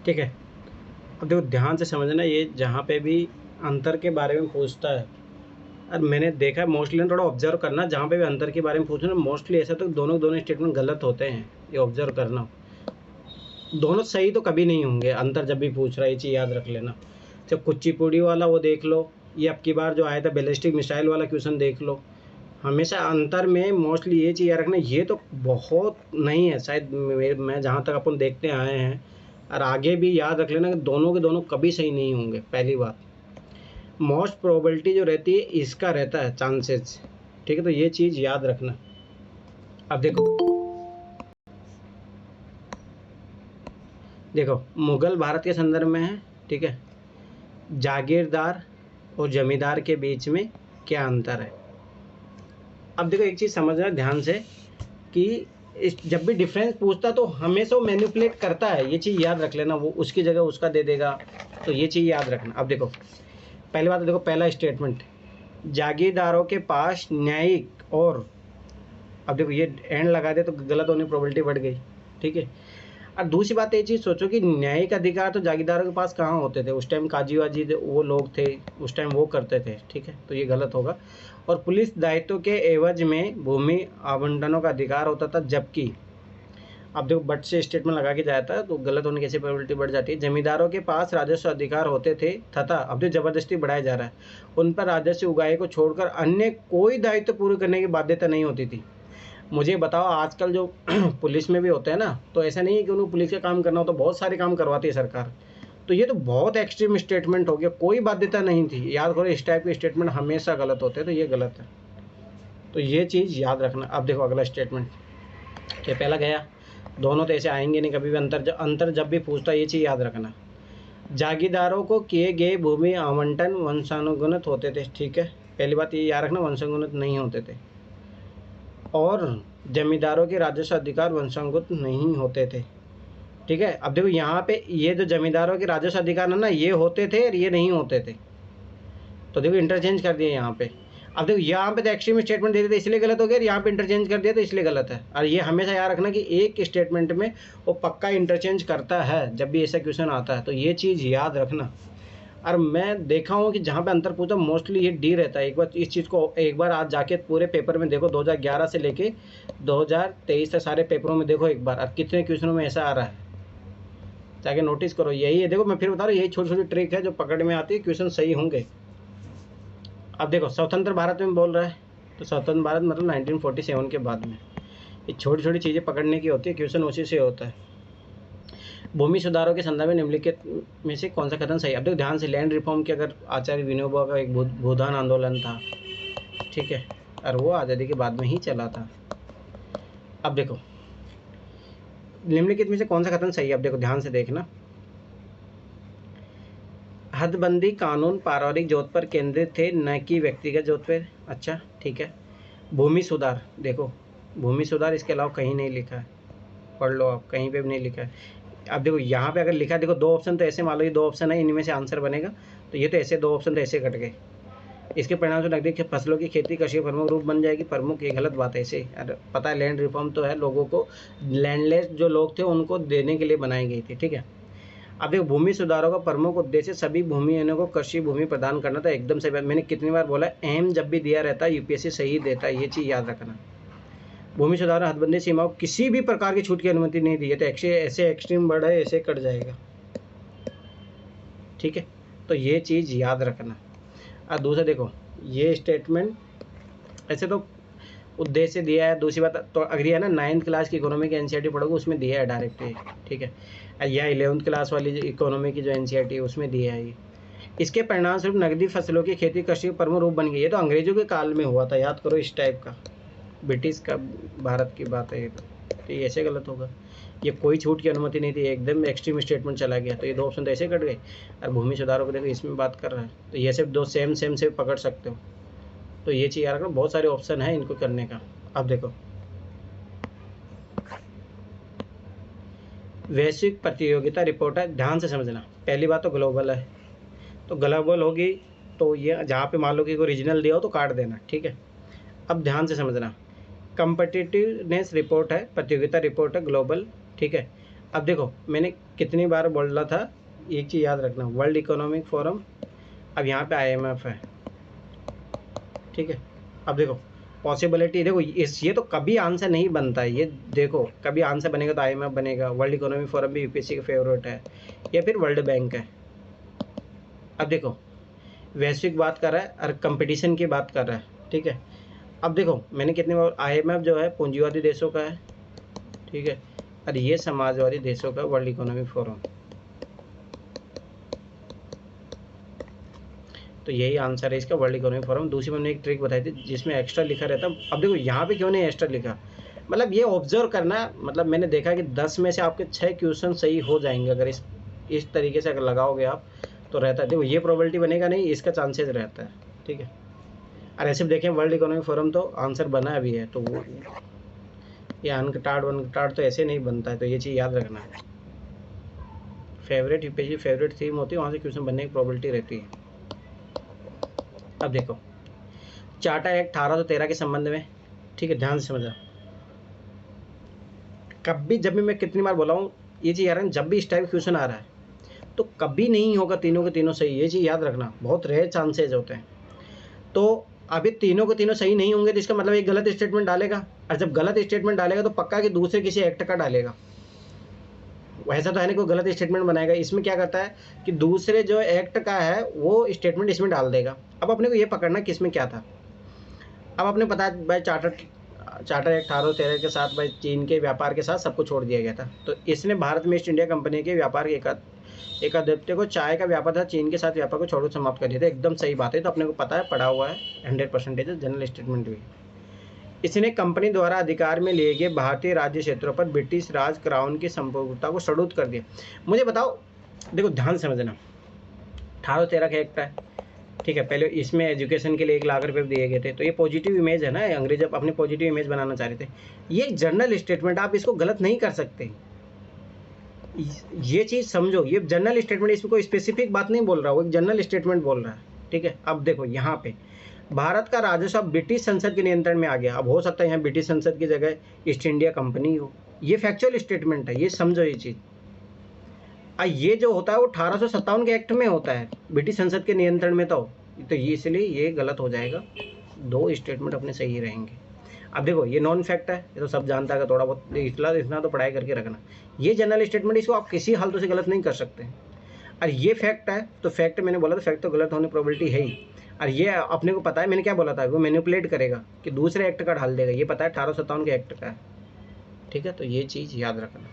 ठीक है। अब देखो ध्यान से समझना, ये जहाँ पे भी अंतर के बारे में पूछता है, और मैंने देखा है मोस्टली, थोड़ा ऑब्जर्व करना, जहाँ पे भी अंतर के बारे में पूछना मोस्टली ऐसा तो दोनों स्टेटमेंट गलत होते हैं, ये ऑब्जर्व करना। दोनों सही तो कभी नहीं होंगे, अंतर जब भी पूछ रहा है, ये चीज़ याद रख लेना। जब कुचिपुड़ी वाला वो देख लो, ये अब की बार जो आया था बैलिस्टिक मिसाइल वाला क्वेश्चन देख लो, हमेशा अंतर में मोस्टली ये चीज़ याद रखना, ये तो बहुत नहीं है शायद, मैं जहाँ तक अपन देखते आए हैं, और आगे भी याद रख लेना कि दोनों के दोनों कभी सही नहीं होंगे। पहली बात, मोस्ट प्रोबेबिलिटी जो रहती है इसका रहता है चांसेस, ठीक है, तो ये चीज़ याद रखना। अब देखो मुगल भारत के संदर्भ में है, ठीक है, जागीरदार और जमींदार के बीच में क्या अंतर है। अब देखो एक चीज़ समझना ध्यान से कि जब भी डिफरेंस पूछता तो हमेशा वो मैनिपुलेट करता है, ये चीज़ याद रख लेना, वो उसकी जगह उसका दे देगा, तो ये चीज़ याद रखना। अब देखो पहली बात, देखो पहला स्टेटमेंट, जागीरदारों के पास न्यायिक और, अब देखो ये एंड लगा दे तो गलत होने की प्रोबेबिलिटी बढ़ गई, ठीक है। और दूसरी बात ये चीज़ सोचो कि न्यायिक अधिकार तो जागीरदारों के पास कहाँ होते थे उस टाइम, काजी वाजी वो लोग थे उस टाइम, वो करते थे, ठीक है, तो ये गलत होगा। और पुलिस दायित्व के एवज में भूमि आवंटनों का अधिकार होता था, जबकि अब देखो बट से स्टेटमेंट लगा के जाता है तो गलत होने की ऐसी प्रोबेबिलिटी बढ़ जाती है। जमींदारों के पास राजस्व अधिकार होते थे तथा अब जो जबरदस्ती बढ़ाया जा रहा है, उन पर राजस्व उगाही को छोड़कर अन्य कोई दायित्व पूरे करने की बाध्यता नहीं होती थी। मुझे बताओ आजकल जो पुलिस में भी होते हैं ना, तो ऐसा नहीं है कि उन्हें पुलिस का काम करना हो, तो बहुत सारे काम करवाती है सरकार, तो ये तो बहुत एक्सट्रीम स्टेटमेंट हो गया, कोई बाध्यता नहीं थी। याद करो इस टाइप के स्टेटमेंट हमेशा गलत होते हैं, तो ये गलत है, तो ये चीज़ याद रखना। अब देखो अगला स्टेटमेंट, क्या पहला गया, दोनों तो ऐसे आएंगे नहीं कभी भी, अंतर जब भी पूछता है ये चीज़ याद रखना। जागीरदारों को किए गए भूमि आवंटन वंशानुगणित होते थे, ठीक है, पहली बात ये याद रखना, वंशानुगणित नहीं होते थे। और जमींदारों के राजस्व अधिकार वंशानुगत नहीं होते थे, ठीक है। अब देखो यहाँ पे ये जो जमींदारों के राजस्व अधिकार है ना, ये होते थे और ये नहीं होते थे, तो देखो इंटरचेंज कर दिए यहाँ पे। अब देखो यहाँ पे तो एक्सट्रीम स्टेटमेंट दे देते इसलिए गलत हो गया, और यहाँ पे इंटरचेंज कर दिया तो इसलिए गलत है। और ये हमेशा याद रखना कि एक स्टेटमेंट में वो पक्का इंटरचेंज करता है जब भी ऐसा क्वेश्चन आता है, तो ये चीज़ याद रखना। और मैं देखा हूँ कि जहाँ पे अंतर पूछा मोस्टली ये डी रहता है। एक बार इस चीज़ को एक बार आज जाके पूरे पेपर में देखो, 2011 से लेके 2023 तक सारे पेपरों में देखो एक बार, और कितने क्वेश्चनों में ऐसा आ रहा है, जाके नोटिस करो। यही है, देखो मैं फिर बता रहा हूँ, यही छोटी छोटी ट्रिक है जो पकड़ में आती है, क्वेश्चन सही होंगे। अब देखो स्वतंत्र भारत में बोल रहा है, तो स्वतंत्र भारत मतलब 1947 के बाद में, ये छोटी छोटी चीज़ें पकड़ने की होती है, क्वेश्चन उसी से होता है। भूमि सुधारों के संदर्भ में निम्नलिखित में से कौन सा कथन सही है। अब देखो ध्यान से, लैंड रिफॉर्म के अगर आचार्य विनोबा का एक भूदान आंदोलन था, ठीक है, और वो आज़ादी के बाद में ही चला था। अब देखो निम्नलिखित में से कौन सा कथन सही है। अब देखो ध्यान से देखना, हदबंदी कानून पारिवारिक जोत पर केंद्रित थे, न कि व्यक्तिगत जोत पर। अच्छा ठीक है। भूमि सुधार, देखो भूमि सुधार इसके अलावा कहीं नहीं लिखा है, पढ़ लो आप, कहीं पे भी नहीं लिखा है। अब देखो यहाँ पे अगर लिखा है, देखो दो ऑप्शन तो ऐसे मान लो, ये दो ऑप्शन है, इनमें से आंसर बनेगा, तो ये तो ऐसे दो ऑप्शन तो ऐसे कट गए। इसके परिणाम से नकदी फसलों की खेती कृषि प्रमुख रूप बन जाएगी, प्रमुख, ये गलत बात है। ऐसे पता है लैंड रिफॉर्म तो है, लोगों को लैंडलेस जो लोग थे उनको देने के लिए बनाई गई थी, ठीक है। अब देखो भूमि सुधारों का प्रमुख उद्देश्य सभी भूमिहीनों को कृषि भूमि प्रदान करना था, एकदम सही बात। मैंने कितनी बार बोला है, एम जब भी दिया रहता है यूपीएससी सही देता है, ये चीज़ याद रखना। भूमि सुधार हदबंदी सीमाओं किसी भी प्रकार की छूट की अनुमति नहीं दी है, तो ऐसे एक्सट्रीम वर्ड है, ऐसे कट जाएगा, ठीक है, तो ये चीज़ याद रखना। और दूसरा देखो ये स्टेटमेंट ऐसे तो उद्देश्य दिया है, दूसरी बात तो अगर है ना 9th क्लास की इकोनॉमी की एनसीईआरटी पढ़ोगे उसमें दिया है डायरेक्ट ये, ठीक है, या 11th क्लास वाली इकोनॉमी की जो एनसीईआरटी है उसमें दिया है ये। इसके परिणाम स्वरूप नकदी फसलों की खेती कृषि प्रमुख रूप बन गई। ये तो अंग्रेजों के काल में हुआ था, याद करो इस टाइप का, ब्रिटिश का भारत की बात है, तो ये ऐसे गलत होगा। ये कोई छूट की अनुमति नहीं थी, एकदम एक्सट्रीम स्टेटमेंट चला गया, तो ये दो ऑप्शन तो ऐसे कट गए। और भूमि सुधारों को देखो इसमें बात कर रहा है, तो ये सिर्फ दो सेम से पकड़ सकते हो, तो ये चीज़ याद रखो, बहुत सारे ऑप्शन है इनको करने का। अब देखो वैश्विक प्रतियोगिता रिपोर्ट है, ध्यान से समझना। पहली बात तो ग्लोबल है, तो ग्लोबल होगी तो ये जहाँ पे मान लो कि कोई रीजनल दिया हो तो काट देना, ठीक है। अब ध्यान से समझना, कंपटिटिवनेस रिपोर्ट है, प्रतियोगिता रिपोर्ट है ग्लोबल, ठीक है। अब देखो मैंने कितनी बार बोला था, एक चीज़ याद रखना, वर्ल्ड इकोनॉमिक फोरम, अब यहाँ पे IMF है, ठीक है। अब देखो पॉसिबिलिटी, देखो ये तो कभी आंसर नहीं बनता है, ये देखो कभी आंसर बनेगा तो IMF बनेगा, वर्ल्ड इकोनॉमिक फोरम भी UPSC का फेवरेट है, या फिर वर्ल्ड बैंक है। अब देखो वैश्विक बात कर रहा है और कंपटीशन की बात कर रहा है, ठीक है। अब देखो मैंने कितनी बार, IMF जो है पूंजीवादी देशों का है, ठीक है, और ये समाजवादी देशों का वर्ल्ड इकोनॉमिक फोरम, तो यही आंसर है इसका, वर्ल्ड इकोनॉमिक फोरम। दूसरी मैंने एक ट्रिक बताई थी जिसमें एक्स्ट्रा लिखा रहता। अब देखो यहाँ पे क्यों नहीं एक्स्ट्रा लिखा, मतलब ये ऑब्जर्व करना, मतलब मैंने देखा कि 10 में से आपके 6 क्वेश्चन सही हो जाएंगे अगर इस तरीके से अगर लगाओगे आप तो रहता है। देखो ये प्रोबेबिलिटी बनेगा नहीं, इसका चांसेस रहता है, ठीक है। और ऐसे देखें वर्ल्ड इकोनॉमिक फोरम तो आंसर बना अभी है, तो वो ये अनकटार्ड तो ऐसे नहीं बनता है, तो ये चीज़ याद रखना है। फेवरेट UPSC फेवरेट थीम होती है, वहाँ से क्वेश्चन बनने की प्रोबेबिलिटी रहती है। अब देखो चार्टर एक्ट 1813 के संबंध में, ठीक है, ध्यान से समझना। कभी जब भी मैं कितनी बार बोला हूँ ये चीज़ याद रखना, जब भी इस टाइप क्वेश्चन आ रहा है तो कभी नहीं होगा तीनों के तीनों सही, ये चीज़ याद रखना, बहुत रेयर चांसेज होते हैं। तो अभी तीनों के तीनों सही नहीं होंगे तो इसका मतलब एक गलत स्टेटमेंट डालेगा, और जब गलत स्टेटमेंट डालेगा तो पक्का कि दूसरे किसी एक्ट का डालेगा। वैसा तो है नहीं कोई गलत स्टेटमेंट बनाएगा, इसमें क्या करता है कि दूसरे जो एक्ट का है वो स्टेटमेंट इसमें डाल देगा। अब अपने को ये पकड़ना कि इसमें क्या था। अब आपने पता है भाई चार्टर एक्ट 1813 के साथ भाई चीन के व्यापार के साथ सबको छोड़ दिया गया था, तो इसने भारत में ईस्ट इंडिया कंपनी के व्यापार के एकाधिपत्य को, चाय का व्यापार था, चीन के साथ व्यापार को छोड़कर समाप्त कर दिया था। एकदम सही बात है, तो अपने को पता है, पढ़ा हुआ है 100% जनरल स्टेटमेंट भी। इसने कंपनी द्वारा अधिकार में लिए गए भारतीय राज्य क्षेत्रों पर ब्रिटिश राज क्राउन की संप्रभुता को सडूत कर दिया। मुझे बताओ, देखो ध्यान समझना, 1813 का एक्ट है, ठीक है। पहले इसमें एजुकेशन के लिए 1 लाख रुपए दिए गए थे, तो ये पॉजिटिव इमेज है ना, अंग्रेज अपनी पॉजिटिव इमेज बनाना चाह रहे थे। ये जनरल स्टेटमेंट, आप इसको गलत नहीं कर सकते, ये चीज़ समझो, ये जनरल स्टेटमेंट, इसमें कोई स्पेसिफिक बात नहीं बोल रहा, वो एक जनरल स्टेटमेंट बोल रहा है, ठीक है। अब देखो यहाँ पे भारत का राजस्व ब्रिटिश संसद के नियंत्रण में आ गया। अब हो सकता है यहाँ ब्रिटिश संसद की जगह ईस्ट इंडिया कंपनी हो, ये फैक्चुअल स्टेटमेंट है, ये समझो ये चीज़। ये जो होता है वो 1857 के एक्ट में होता है, ब्रिटिश संसद के नियंत्रण में, तो ये इसलिए ये गलत हो जाएगा, 2 स्टेटमेंट अपने सही रहेंगे। अब देखो ये नॉन फैक्ट है, ये तो सब जानता है, थोड़ा बहुत इतना तो पढ़ाई करके रखना। ये जनरल स्टेटमेंट, इसको आप किसी हालतों से गलत नहीं कर सकते। और ये फैक्ट है, तो फैक्ट मैंने बोला था, फैक्ट तो गलत होने की प्रोबेबिलिटी है ही। और ये अपने को पता है, मैंने क्या बोला था, वो मैनिपुलेट करेगा कि दूसरे एक्ट का ढाल देगा, ये पता है 1857 के एक्ट का है, ठीक है। तो ये चीज़ याद रखना।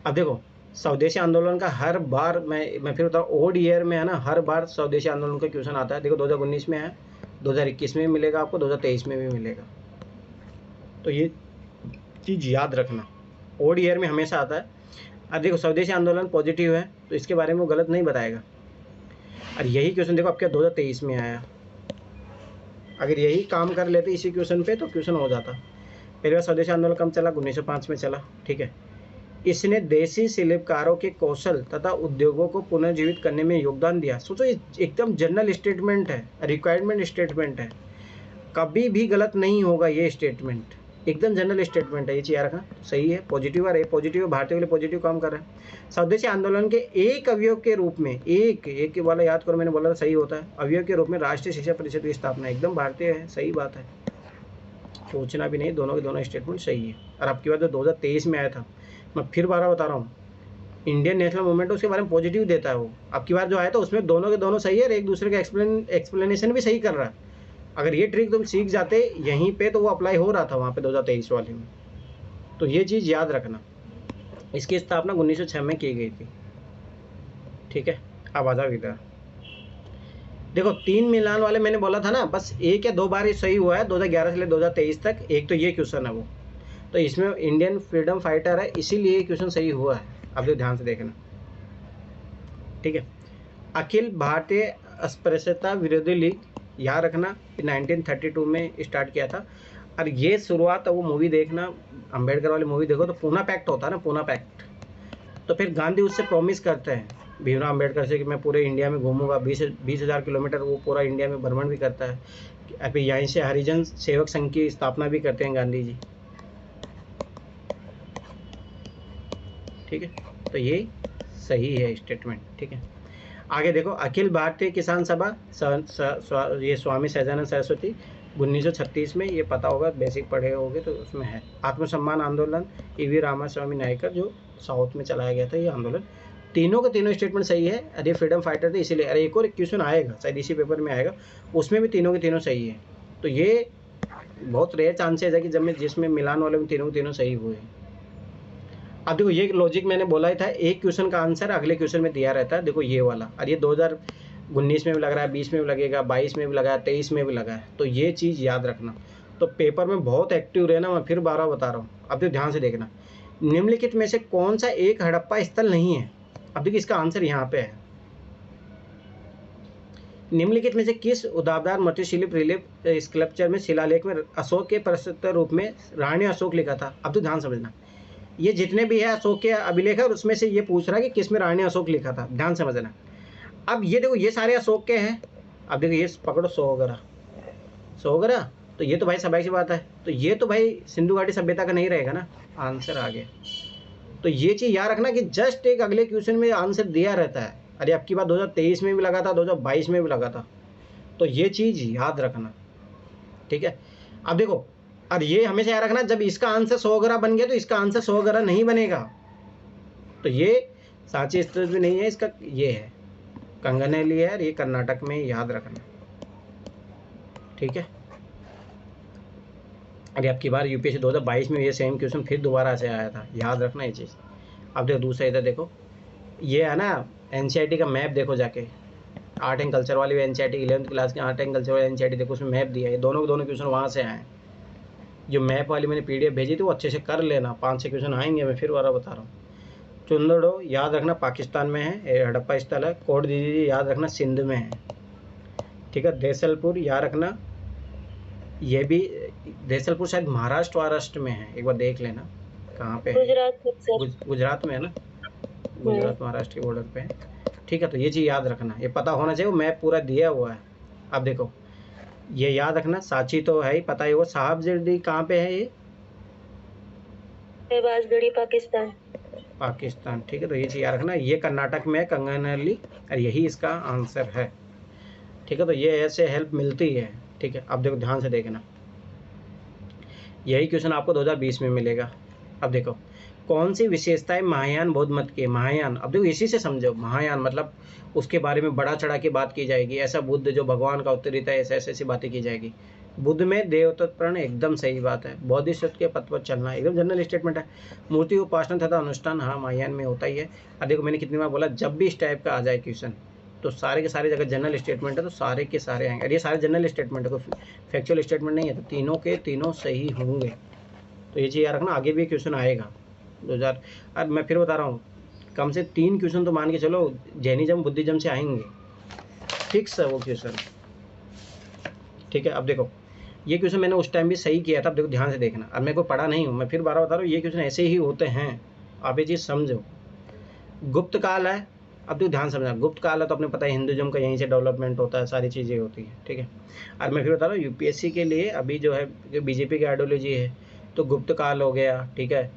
अब देखो स्वदेशी आंदोलन का हर बार मैं फिर बताऊँ, ओड ईयर में है ना, हर बार स्वदेशी आंदोलन का क्वेश्चन आता है। देखो 2019 में है, 2021 में भी मिलेगा आपको, 2023 में भी मिलेगा, तो ये चीज़ याद रखना, ओड ईयर में हमेशा आता है। अब देखो स्वदेशी आंदोलन पॉजिटिव है, तो इसके बारे में वो गलत नहीं बताएगा। और यही क्वेश्चन देखो आपके 2023 में आया, अगर यही काम कर लेते इसी क्वेश्चन पे तो क्वेश्चन हो जाता। पहले बार स्वदेशी आंदोलन कब चला, 1905 में चला, ठीक है। इसने देसी शिल्पकारों के कौशल तथा उद्योगों को पुनर्जीवित करने में योगदान दिया। सोचो ये एकदम जनरल स्टेटमेंट है, रिक्वायरमेंट स्टेटमेंट है, कभी भी गलत नहीं होगा ये स्टेटमेंट, एकदम जनरल स्टेटमेंट है, ये चीज़ याद रखना। सही है, पॉजिटिव है, पॉजिटिव भारतीय के लिए पॉजिटिव काम कर रहा है। स्वदेशी आंदोलन के एक अवयव के रूप में, एक वाला याद करो, मैंने बोला था सही होता है, अवयव के रूप में राष्ट्रीय शिक्षा परिषद की स्थापना, एकदम भारतीय है, सही बात है, सोचना भी नहीं, दोनों के दोनों स्टेटमेंट सही है। और आपकी बात जो 2023 में आया था, मैं फिर बार बता रहा हूँ, इंडियन नेशनल मूवमेंट उसके बारे में पॉजिटिव देता है वो। आपकी बार जो आया था उसमें दोनों के दोनों सही है और एक दूसरे का एक्सप्लेनेशन भी सही कर रहा है। अगर ये ट्रिक तुम सीख जाते यहीं पे तो वो अप्लाई हो रहा था वहाँ पे 2023 वाले में, तो ये चीज़ याद रखना। इसकी स्थापना 1906 में की गई थी, ठीक है। अब आ जाओ इधर, देखो 3 मिलान वाले मैंने बोला था ना, बस 1 या 2 बार ही सही हुआ है 2011 से लेकर 2023 तक। एक तो ये क्वेश्चन है वो, तो इसमें इंडियन फ्रीडम फाइटर है, इसीलिए क्वेश्चन सही हुआ है। अब जो ध्यान से देखना, ठीक है। अखिल भारतीय अस्पृश्यता विरोधी लीग, याद रखना 1932 में स्टार्ट किया था। और ये शुरुआत, वो मूवी देखना, अंबेडकर वाली मूवी देखो, तो पूना पैक्ट होता है ना, पूना पैक्ट। तो फिर गांधी उससे प्रॉमिस करते हैं भीमराव अंबेडकर से कि मैं पूरे इंडिया में घूमूंगा, 20,000 किलोमीटर वो पूरा इंडिया में भ्रमण भी करता है। अभी यहीं से हरिजन सेवक संघ की स्थापना भी करते हैं गांधी जी। ठीक है, तो ये सही है स्टेटमेंट। ठीक है, आगे देखो, अखिल भारतीय किसान सभा ये स्वामी सहजानंद सरस्वती 1936 में, ये पता होगा, बेसिक पढ़े होगे तो उसमें है। आत्मसम्मान आंदोलन ईवी रामास्वामी नायकर, जो साउथ में चलाया गया था ये आंदोलन। तीनों के तीनों स्टेटमेंट सही है। अरे फ्रीडम फाइटर थे इसीलिए। अरे एक और क्वेश्चन आएगा शायद इसी पेपर में आएगा, उसमें भी तीनों के तीनों सही है। तो ये बहुत रेयर चांसेस है कि जब में जिसमें मिलान वाले में तीनों के तीनों सही हुए। अब देखो ये लॉजिक मैंने बोला ही था, एक क्वेश्चन का आंसर अगले क्वेश्चन में दिया रहता है। देखो ये वाला, और ये 2019 में भी लग रहा है, 20 में भी लगेगा, 22 में भी लगा है, 23 में भी लगा है। तो ये चीज़ याद रखना। तो पेपर में बहुत एक्टिव रहना, मैं फिर 12 बता रहा हूँ। अब तो ध्यान से देखना, निम्नलिखित में से कौन सा एक हड़प्पा स्थल नहीं है। अब देखिए इसका आंसर यहाँ पे है, निम्नलिखित में से किस उदारदार मृत्युशिल्प रिलीफ स्कल्पचर में शिलालेख में अशोक के प्रशस्त रूप में रानी अशोक लिखा था। अब तो ध्यान समझना, ये जितने भी है अशोक के अभिलेख है, उसमें से ये पूछ रहा है कि किस में रानी अशोक लिखा था। ध्यान समझना। अब ये देखो ये सारे अशोक के हैं। अब देखो ये पकड़ो सोगरा, तो ये तो भाई स्वाभाविक सी बात है, तो ये तो भाई सिंधु घाटी सभ्यता का नहीं रहेगा ना। आंसर आ गया। तो ये चीज़ याद रखना कि जस्ट एक अगले क्वेश्चन में आंसर दिया रहता है। अरे आपकी बात 2023 में भी लगा था, 2022 में भी लगा था। तो ये चीज़ याद रखना, ठीक है। अब देखो, और ये हमेशा याद रखना, जब इसका आंसर 100 ग्राम बन गया तो इसका आंसर 100 ग्राम नहीं बनेगा। तो ये सांची स्थित भी नहीं है, इसका ये है कंगनेली है, ये कर्नाटक में, याद रखना, ठीक है। अरे आपकी बार यूपीएससी 2022 में ये सेम क्वेश्चन फिर दोबारा से आया था, याद रखना ये चीज़। अब देखो दूसरा इधर देखो, ये है ना एनसीईआरटी का मैप, देखो जाके आर्ट एंड कल्चर वाली एनसीईआरटी 11th क्लास की आर्ट एंड कल्चर वाली एनसीईआरटी देखो, उसमें मैप दिया है। दोनों के दोनों क्वेश्चन वहाँ से आए हैं। जो मैप वाली मैंने पीडीएफ भेजी थी वो अच्छे से कर लेना, 5-6 क्वेश्चन आएंगे, मैं फिर वाला बता रहा हूँ। चुंदड़ो याद रखना पाकिस्तान में है, हड़प्पा स्थल है। कोट दीजिए याद रखना सिंध में है, ठीक है। देसलपुर याद रखना, ये भी देसलपुर शायद महाराष्ट्र में है, एक बार देख लेना कहाँ पे है। गुजरात में है ना, गुजरात महाराष्ट्र के बॉर्डर पे है, ठीक है। तो ये चीज़ याद रखना, ये पता होना चाहिए, वो मैप पूरा दिया हुआ है। अब देखो ये याद रखना, सांची तो है ही, पता ही होगा। साहबजदी कहाँ पे है ये? बांसगढ़ी पाकिस्तान, ठीक है। तो ये चीज़ याद रखना, ये कर्नाटक में है, कंगनली, और यही इसका आंसर है, ठीक है। तो ये ऐसे हेल्प मिलती है, ठीक है। अब देखो ध्यान से देखना, यही क्वेश्चन आपको 2020 में मिलेगा। अब देखो कौन सी विशेषताएं महायान बौद्ध मत की? महायान, अब देखो इसी से समझो, महायान मतलब उसके बारे में बढ़ा चढ़ा के बात की जाएगी। ऐसा बुद्ध जो भगवान का उत्तरीत है, ऐसे ऐसी बातें की जाएगी। बुद्ध में देवतत्वरण, एकदम सही बात है। बौद्धिस्ट के पथ पर चलना, एकदम जनरल स्टेटमेंट है। मूर्ति उपासना तथा अनुष्ठान, हाँ महायान में होता ही है। अब देखो मैंने कितनी बार बोला, जब भी इस टाइप का आ जाए क्वेश्चन तो सारे के सारे जगह जनरल स्टेटमेंट है, तो सारे के सारे आएंगे। और ये सारे जनरल स्टेटमेंट है, कोई फैक्चुअल स्टेटमेंट नहीं है, तो तीनों के तीनों सही होंगे। तो ये चीज़ याद रखना, आगे भी क्वेश्चन आएगा 2000। अब मैं फिर बता रहा हूँ, कम से 3 क्वेश्चन तो मान के चलो जैनिज्म बुद्धिज्म से आएंगे, फिक्स है वो क्वेश्चन, ठीक है। अब देखो ये क्वेश्चन मैंने उस टाइम भी सही किया था। अब देखो ध्यान से देखना, अब मैं कोई पढ़ा नहीं हूँ, मैं फिर 12 बता रहा हूँ, ये क्वेश्चन ऐसे ही होते हैं, आप ये चीज़ समझो। गुप्त काल है, अब तो ध्यान समझना, गुप्त काल है तो अपने पता है हिंदुइज्म का यहीं से डेवलपमेंट होता है, सारी चीज़ें होती हैं, ठीक है। और मैं फिर बता रहा हूँ यूपीएससी के लिए अभी जो है बीजेपी की आइडियोलॉजी है, तो गुप्त काल हो गया, ठीक है,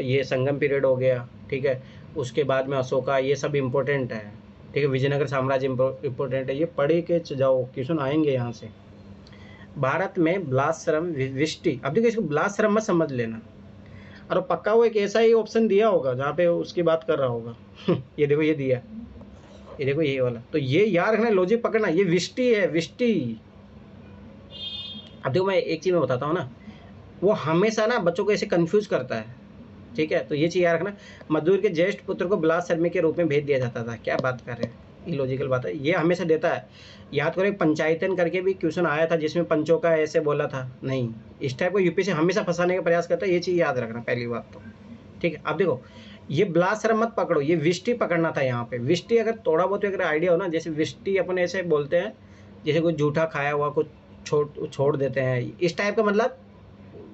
ये संगम पीरियड हो गया, ठीक है। उसके बाद में अशोका, ये सब इम्पोर्टेंट है, ठीक है। विजयनगर साम्राज्य इम्पोर्टेंट है, ये पढ़े के जाओ, क्वेश्चन आएंगे यहाँ से। भारत में ब्लाश्रम विष्टि, अब देखो इसको ब्लाश्रम मत समझ लेना, और पक्का वो एक ऐसा ही ऑप्शन दिया होगा जहाँ पे उसकी बात कर रहा होगा ये देखो ये दिया, ये देखो ये वाला, तो ये याद रखना, लॉजिक पकड़ना, ये विष्टि है, विष्टि। अब देखो मैं एक चीज़ में बताता हूँ ना, वो हमेशा ना बच्चों को ऐसे कंफ्यूज करता है, ठीक है। तो ये चीज़ याद रखना, मजदूर के ज्येष्ठ पुत्र को ब्लाश्रमी के रूप में भेज दिया जाता था। क्या बात कर रहे हैं, इलॉजिकल बात है, ये हमेशा देता है। याद करो पंचायतन करके भी क्वेश्चन आया था जिसमें पंचों का ऐसे बोला था, नहीं, इस टाइप को यूपीएससी हमेशा फंसाने का प्रयास करता है, ये चीज़ याद रखना पहली बात तो, ठीक है। अब देखो ये ब्लाश्रम मत पकड़ो, ये विष्टि पकड़ना था यहाँ पे। विष्टि अगर थोड़ा बहुत अगर आइडिया हो ना, जैसे विष्टि अपन ऐसे बोलते हैं जैसे कोई जूठा खाया हुआ कुछ छोड़ देते हैं, इस टाइप का मतलब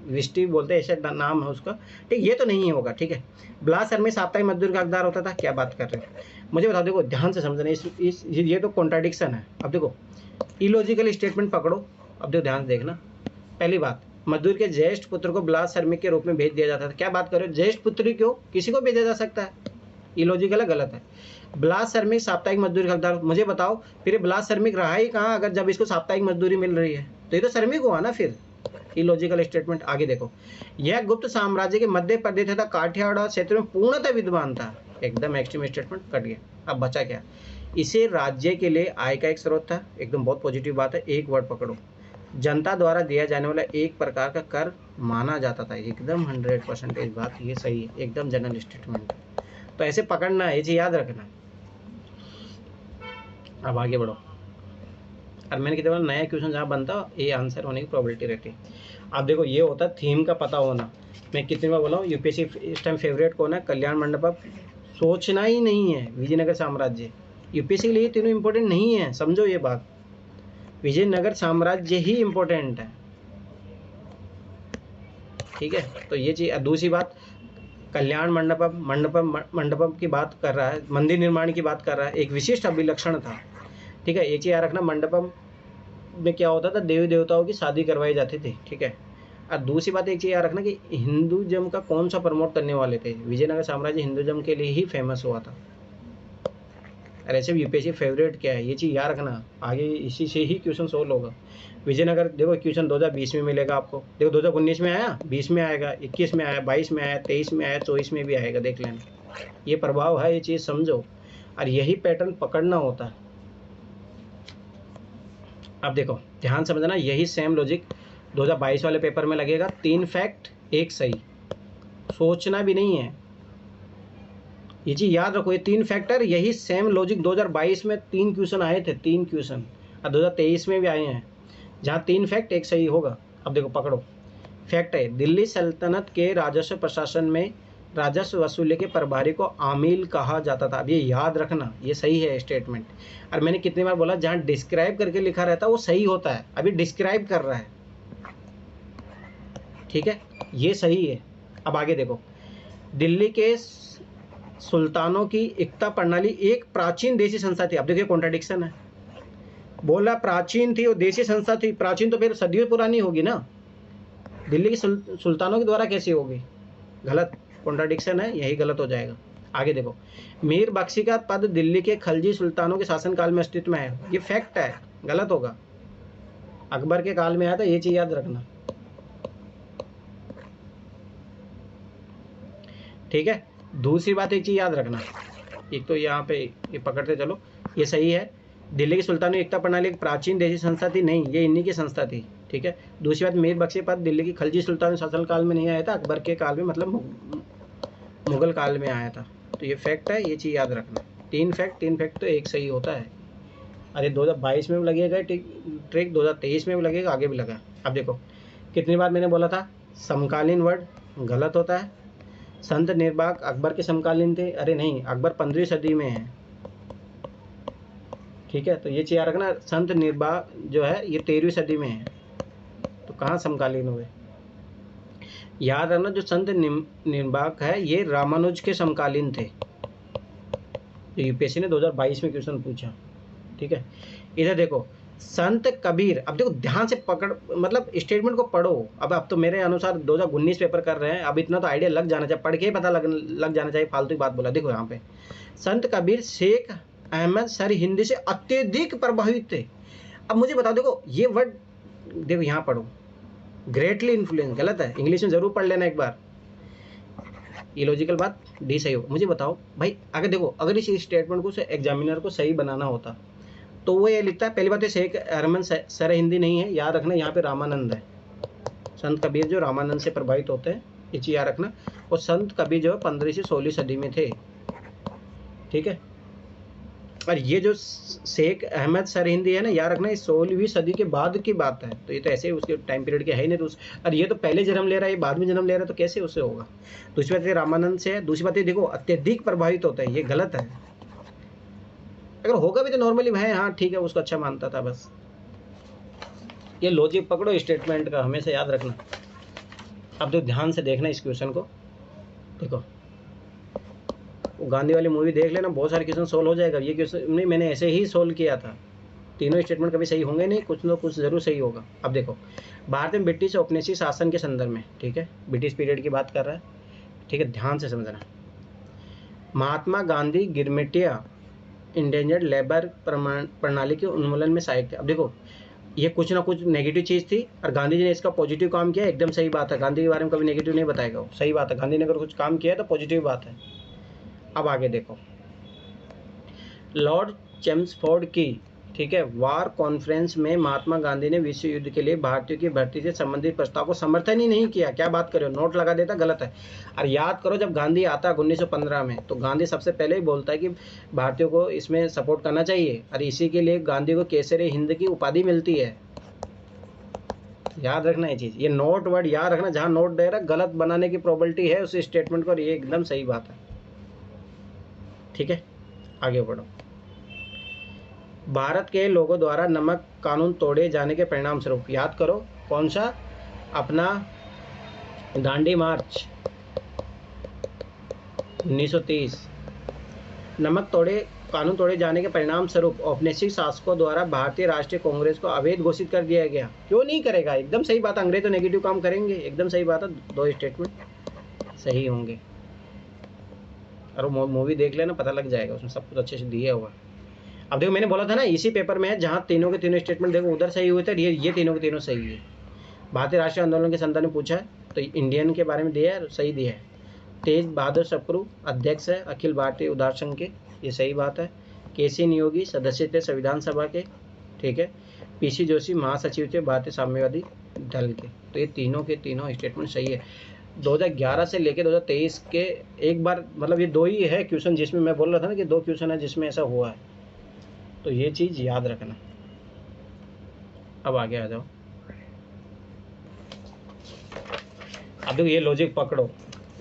विष्टि बोलते हैं, ऐसा नाम है उसका, ठीक। ये तो नहीं होगा, ठीक है। ब्लाश्रम में साप्ताहिक मजदूर का हकदार होता था। क्या बात कर रहे हैं, मुझे बता, देखो ध्यान से समझना, ये तो कॉन्ट्राडिक्शन है। अब देखो इलॉजिकल स्टेटमेंट पकड़ो, अब देखो ध्यान से देखना। पहली बात, मजदूर के ज्येष्ठ पुत्र को ब्लास श्रमिक के रूप में भेज दिया जाता था। क्या बात कर रहे हो, ज्येष्ठ पुत्र क्यों, किसी को भेजा जा सकता है, इलॉजिकल है, गलत है। ब्लास श्रमिक साप्ताहिक मजदूरी का हकदार, मुझे बताओ फिर ये ब्लास श्रमिक रहा ही कहाँ अगर जब इसको साप्ताहिक मजदूरी मिल रही है, तो ये तो श्रमिक हुआ ना फिर, इलॉजिकल स्टेटमेंट। आगे देखो, यह गुप्त साम्राज्य के मध्य प्रदेश तथा काठियावाड़ क्षेत्र में पूर्णतः विद्वान था, एकदम एक्सट्रीम स्टेटमेंट कट गया। अब बचा क्या, इसे राज्य के लिए आय का एक स्रोत था, एकदम बहुत पॉजिटिव बात है। एक वर्ड पकड़ो, जनता द्वारा दिया जाने वाला एक प्रकार का कर माना जाता था, एकदम 100% बात ये सही है, एकदम जनरल स्टेटमेंट। तो ऐसे पकड़ना है, ये चीज याद रखना। अब आगे बढ़ो, और मैंने कितने बार नया क्वेश्चन जहाँ बनता ये आंसर होने की प्रोबेबिलिटी रहती है। अब देखो ये होता है थीम का पता होना। मैं कितनी बार बोला हूँ, यूपीएससी इस टाइम फेवरेट कौन है, कल्याण मंडपम, सोचना ही नहीं है, विजयनगर साम्राज्य। यूपीएससी के लिए तीनों इंपॉर्टेंट नहीं है, समझो ये बात, विजयनगर साम्राज्य ही इंपॉर्टेंट है, ठीक है। तो ये चीज, दूसरी बात, कल्याण मंडपम की बात कर रहा है, मंदिर निर्माण की बात कर रहा है, एक विशिष्ट अभिलक्षण था, ठीक है। एक चीज याद रखना, मंडपम में क्या होता था, देवी देवताओं की शादी करवाई जाती थी, ठीक है। और दूसरी बात एक चीज याद रखना कि हिंदुइज्म का कौन सा प्रमोट करने वाले थे, विजयनगर साम्राज्य हिंदुइज्म के लिए ही फेमस हुआ था। और ऐसे यूपीएससी फेवरेट क्या है, ये चीज याद रखना, आगे इसी से ही क्वेश्चन सोल्व होगा। विजयनगर देखो क्वेश्चन 2020 में मिलेगा आपको, देखो 2019 में आया, 20 में आएगा, 21 में आया, 22 में आया, 23 में आया, 24 में भी आएगा, देख लेना। ये प्रभाव है, ये चीज समझो, और यही पैटर्न पकड़ना होता है। अब देखो ध्यान समझना, यही सेम लॉजिक 2022 वाले पेपर में लगेगा, 3 फैक्ट 1 सही, सोचना भी नहीं है, ये चीज याद रखो। ये 3 फैक्टर, यही सेम लॉजिक 2022 में 3 क्वेश्चन आए थे, 3 क्वेश्चन, और 2023 में भी आए हैं, जहाँ 3 फैक्ट 1 सही होगा। अब देखो पकड़ो, फैक्ट है, दिल्ली सल्तनत के राजस्व प्रशासन में राजस्व वसूली के प्रभारी को आमिल कहा जाता था। अब ये याद रखना, ये सही है स्टेटमेंट। और मैंने कितनी बार बोला, जहाँ डिस्क्राइब करके लिखा रहता है वो सही होता है, अभी डिस्क्राइब कर रहा है, ठीक है, ये सही है। अब आगे देखो, दिल्ली के सुल्तानों की एकता प्रणाली एक प्राचीन देशी संस्था थी। अब देखिए कॉन्ट्राडिक्शन है, बोला प्राचीन थी और देशी संस्था थी, प्राचीन तो फिर सदियों पुरानी होगी ना, दिल्ली के सुल्तानों के द्वारा कैसे होगी, गलत, कॉन्ट्राडिक्शन है, यही गलत हो जाएगा। आगे देखो, मीर बख्शी का पद दिल्ली के खलजी सुल्तानों के शासनकाल में अस्तित्व में है, ये फैक्ट है, गलत होगा, अकबर के काल में आया था, ये चीज याद रखना, ठीक है। दूसरी बात एक चीज याद रखना, एक तो यहाँ पे ये पकड़ते चलो, ये सही है, दिल्ली के सुल्तानों की एकता प्रणाली एक प्राचीन देशी संस्था थी, नहीं, ये इन्हीं की संस्था थी, ठीक है। दूसरी बात, मीर बख्शी पद दिल्ली की खलजी सुल्तान शासन काल में नहीं आया था, अकबर के काल में, मतलब मुगल काल में आया था, तो ये फैक्ट है, ये चीज याद रखना। 3 फैक्ट तो 1 सही होता है। अरे 2022 में भी लगेगा ट्रिक, 2023 में भी लगेगा, आगे भी लगा। अब देखो कितनी बार मैंने बोला था, समकालीन वर्ड गलत होता है, संत निर्बाक अकबर के समकालीन थे, अरे नहीं, अकबर 15वीं सदी में है, ठीक है। तो ये चीज याद रखना, संत निर्बाक जो है ये 13वीं सदी में है, तो कहाँ समकालीन हुए, याद रखना, जो संत निर्बाक है ये रामानुज के समकालीन थे, यूपीएससी ने 2022 में क्वेश्चन पूछा, ठीक है। इधर देखो, संत कबीर, अब देखो ध्यान से पकड़, मतलब स्टेटमेंट को पढ़ो। अब तो मेरे अनुसार 2019 पेपर कर रहे हैं, अब इतना तो आइडिया लग जाना चाहिए, पढ़ के ही पता लग जाना चाहिए, फालतू की बात बोला। देखो यहाँ पे, संत कबीर शेख अहमद सर हिंदी से अत्यधिक प्रभावित थे। अब मुझे बताओ, देखो ये वर्ड देखो यहाँ पढ़ो, ग्रेटली इन्फ्लुएंस, गलत है, इंग्लिश में जरूर पढ़ लेना एक बार, इलॉजिकल बात, डी सही हो। मुझे बताओ भाई, अगर देखो, अगर इस स्टेटमेंट को एग्जामिनर को सही बनाना होता तो वो ये लिखता है, पहली बात है शेख अहमद सर हिंदी नहीं है, याद रखना, यहाँ पे रामानंद है, संत कबीर जो रामानंद से प्रभावित होते हैं, ये चीज याद रखना। और संत कबीर जो है 15वीं से 16वीं सदी में थे, ठीक है। और ये जो शेख अहमद सर हिंदी है ना, याद रखना, ये 16वीं सदी के बाद की बात है, तो ये तो ऐसे उसके टाइम पीरियड के है ही नहीं, तो और ये तो पहले जन्म ले रहा है, ये बाद में जन्म ले रहा है, तो कैसे उससे होगा। दूसरी बात ये रामानंद से है, दूसरी बात ये देखो अत्यधिक प्रभावित होता है, ये गलत है, अगर होगा भी तो नॉर्मली भाई हाँ ठीक है, उसको अच्छा मानता था, बस ये लॉजिक पकड़ो स्टेटमेंट का, हमेशा याद रखना। अब तो ध्यान से देखना इस क्वेश्चन को, देखो वो गांधी वाली मूवी देख लेना, बहुत सारे क्वेश्चन सोल्व हो जाएगा, ये क्वेश्चन नहीं मैंने ऐसे ही सोल्व किया था, तीनों स्टेटमेंट कभी सही होंगे नहीं, कुछ ना कुछ जरूर सही होगा। अब देखो, भारत में ब्रिटिश औपनिवेशिक शासन के संदर्भ में, ठीक है, ब्रिटिश पीरियड की बात कर रहा है, ठीक है, ध्यान से समझना। महात्मा गांधी गिरमिटिया इंडेंजर्ड लेबर प्रणाली के उन्मूलन में सहायक थे। अब देखो, ये कुछ ना कुछ नेगेटिव चीज़ थी और गांधी जी ने इसका पॉजिटिव काम किया, एकदम सही बात है। गांधी के बारे में कभी नेगेटिव नहीं बताएगा वो, सही बात है। गांधी ने अगर कुछ काम किया तो पॉजिटिव बात है। अब आगे देखो, लॉर्ड चेम्सफोर्ड की, ठीक है, वार कॉन्फ्रेंस में महात्मा गांधी ने विश्व युद्ध के लिए भारतीयों की भर्ती से संबंधित प्रस्ताव को समर्थन ही नहीं किया। क्या बात करो, नोट लगा देता, गलत है। और याद करो, जब गांधी आता है 1915 में, तो गांधी सबसे पहले ही बोलता है कि भारतीयों को इसमें सपोर्ट करना चाहिए, और इसी के लिए गांधी को केसरे हिंद की उपाधि मिलती है। याद रखना ये चीज़, ये नोट वर्ड याद रखना, जहाँ नोट दे रहा गलत बनाने की प्रोबेबिलिटी है उस स्टेटमेंट को, और ये एकदम सही बात है। ठीक है, आगे बढ़ो। भारत के लोगों द्वारा नमक कानून तोड़े जाने के परिणाम स्वरूप, याद करो कौन सा, अपना दांडी मार्च 1930, नमक कानून तोड़े जाने के परिणाम स्वरूप औपनिवेशिक शासकों द्वारा भारतीय राष्ट्रीय कांग्रेस को अवैध घोषित कर दिया गया। क्यों नहीं करेगा, एकदम सही बात। अंग्रेज तो नेगेटिव काम करेंगे, एकदम सही बात है। दो स्टेटमेंट सही होंगे, और वो मूवी देख लेना, पता लग जाएगा, उसमें सब कुछ अच्छे से दिया हुआ है। अब देखो, मैंने बोला था ना, इसी पेपर में है जहाँ तीनों के तीनों स्टेटमेंट देखो उधर सही हुए थे, ये तीनों के तीनों सही है। भारतीय राष्ट्रीय आंदोलन के संदर्भ में पूछा है तो इंडियन के बारे में दिया है, सही दिया है। तेज बहादुर सप्रू अध्यक्ष है अखिल भारतीय उदार संघ के, ये सही बात है। केसी नियोगी सदस्य थे संविधान सभा के, ठीक है। पीसी जोशी महासचिव थे भारतीय साम्यवादी दल के। तो ये तीनों के तीनों स्टेटमेंट सही है। 2011 से लेकर 2023 के एक बार, मतलब ये दो ही है क्वेश्चन जिसमें मैं बोल रहा था ना कि दो क्वेश्चन है जिसमें ऐसा हुआ है, तो ये चीज़ याद रखना। अब आगे आ जाओ। अब देखो, ये लॉजिक पकड़ो,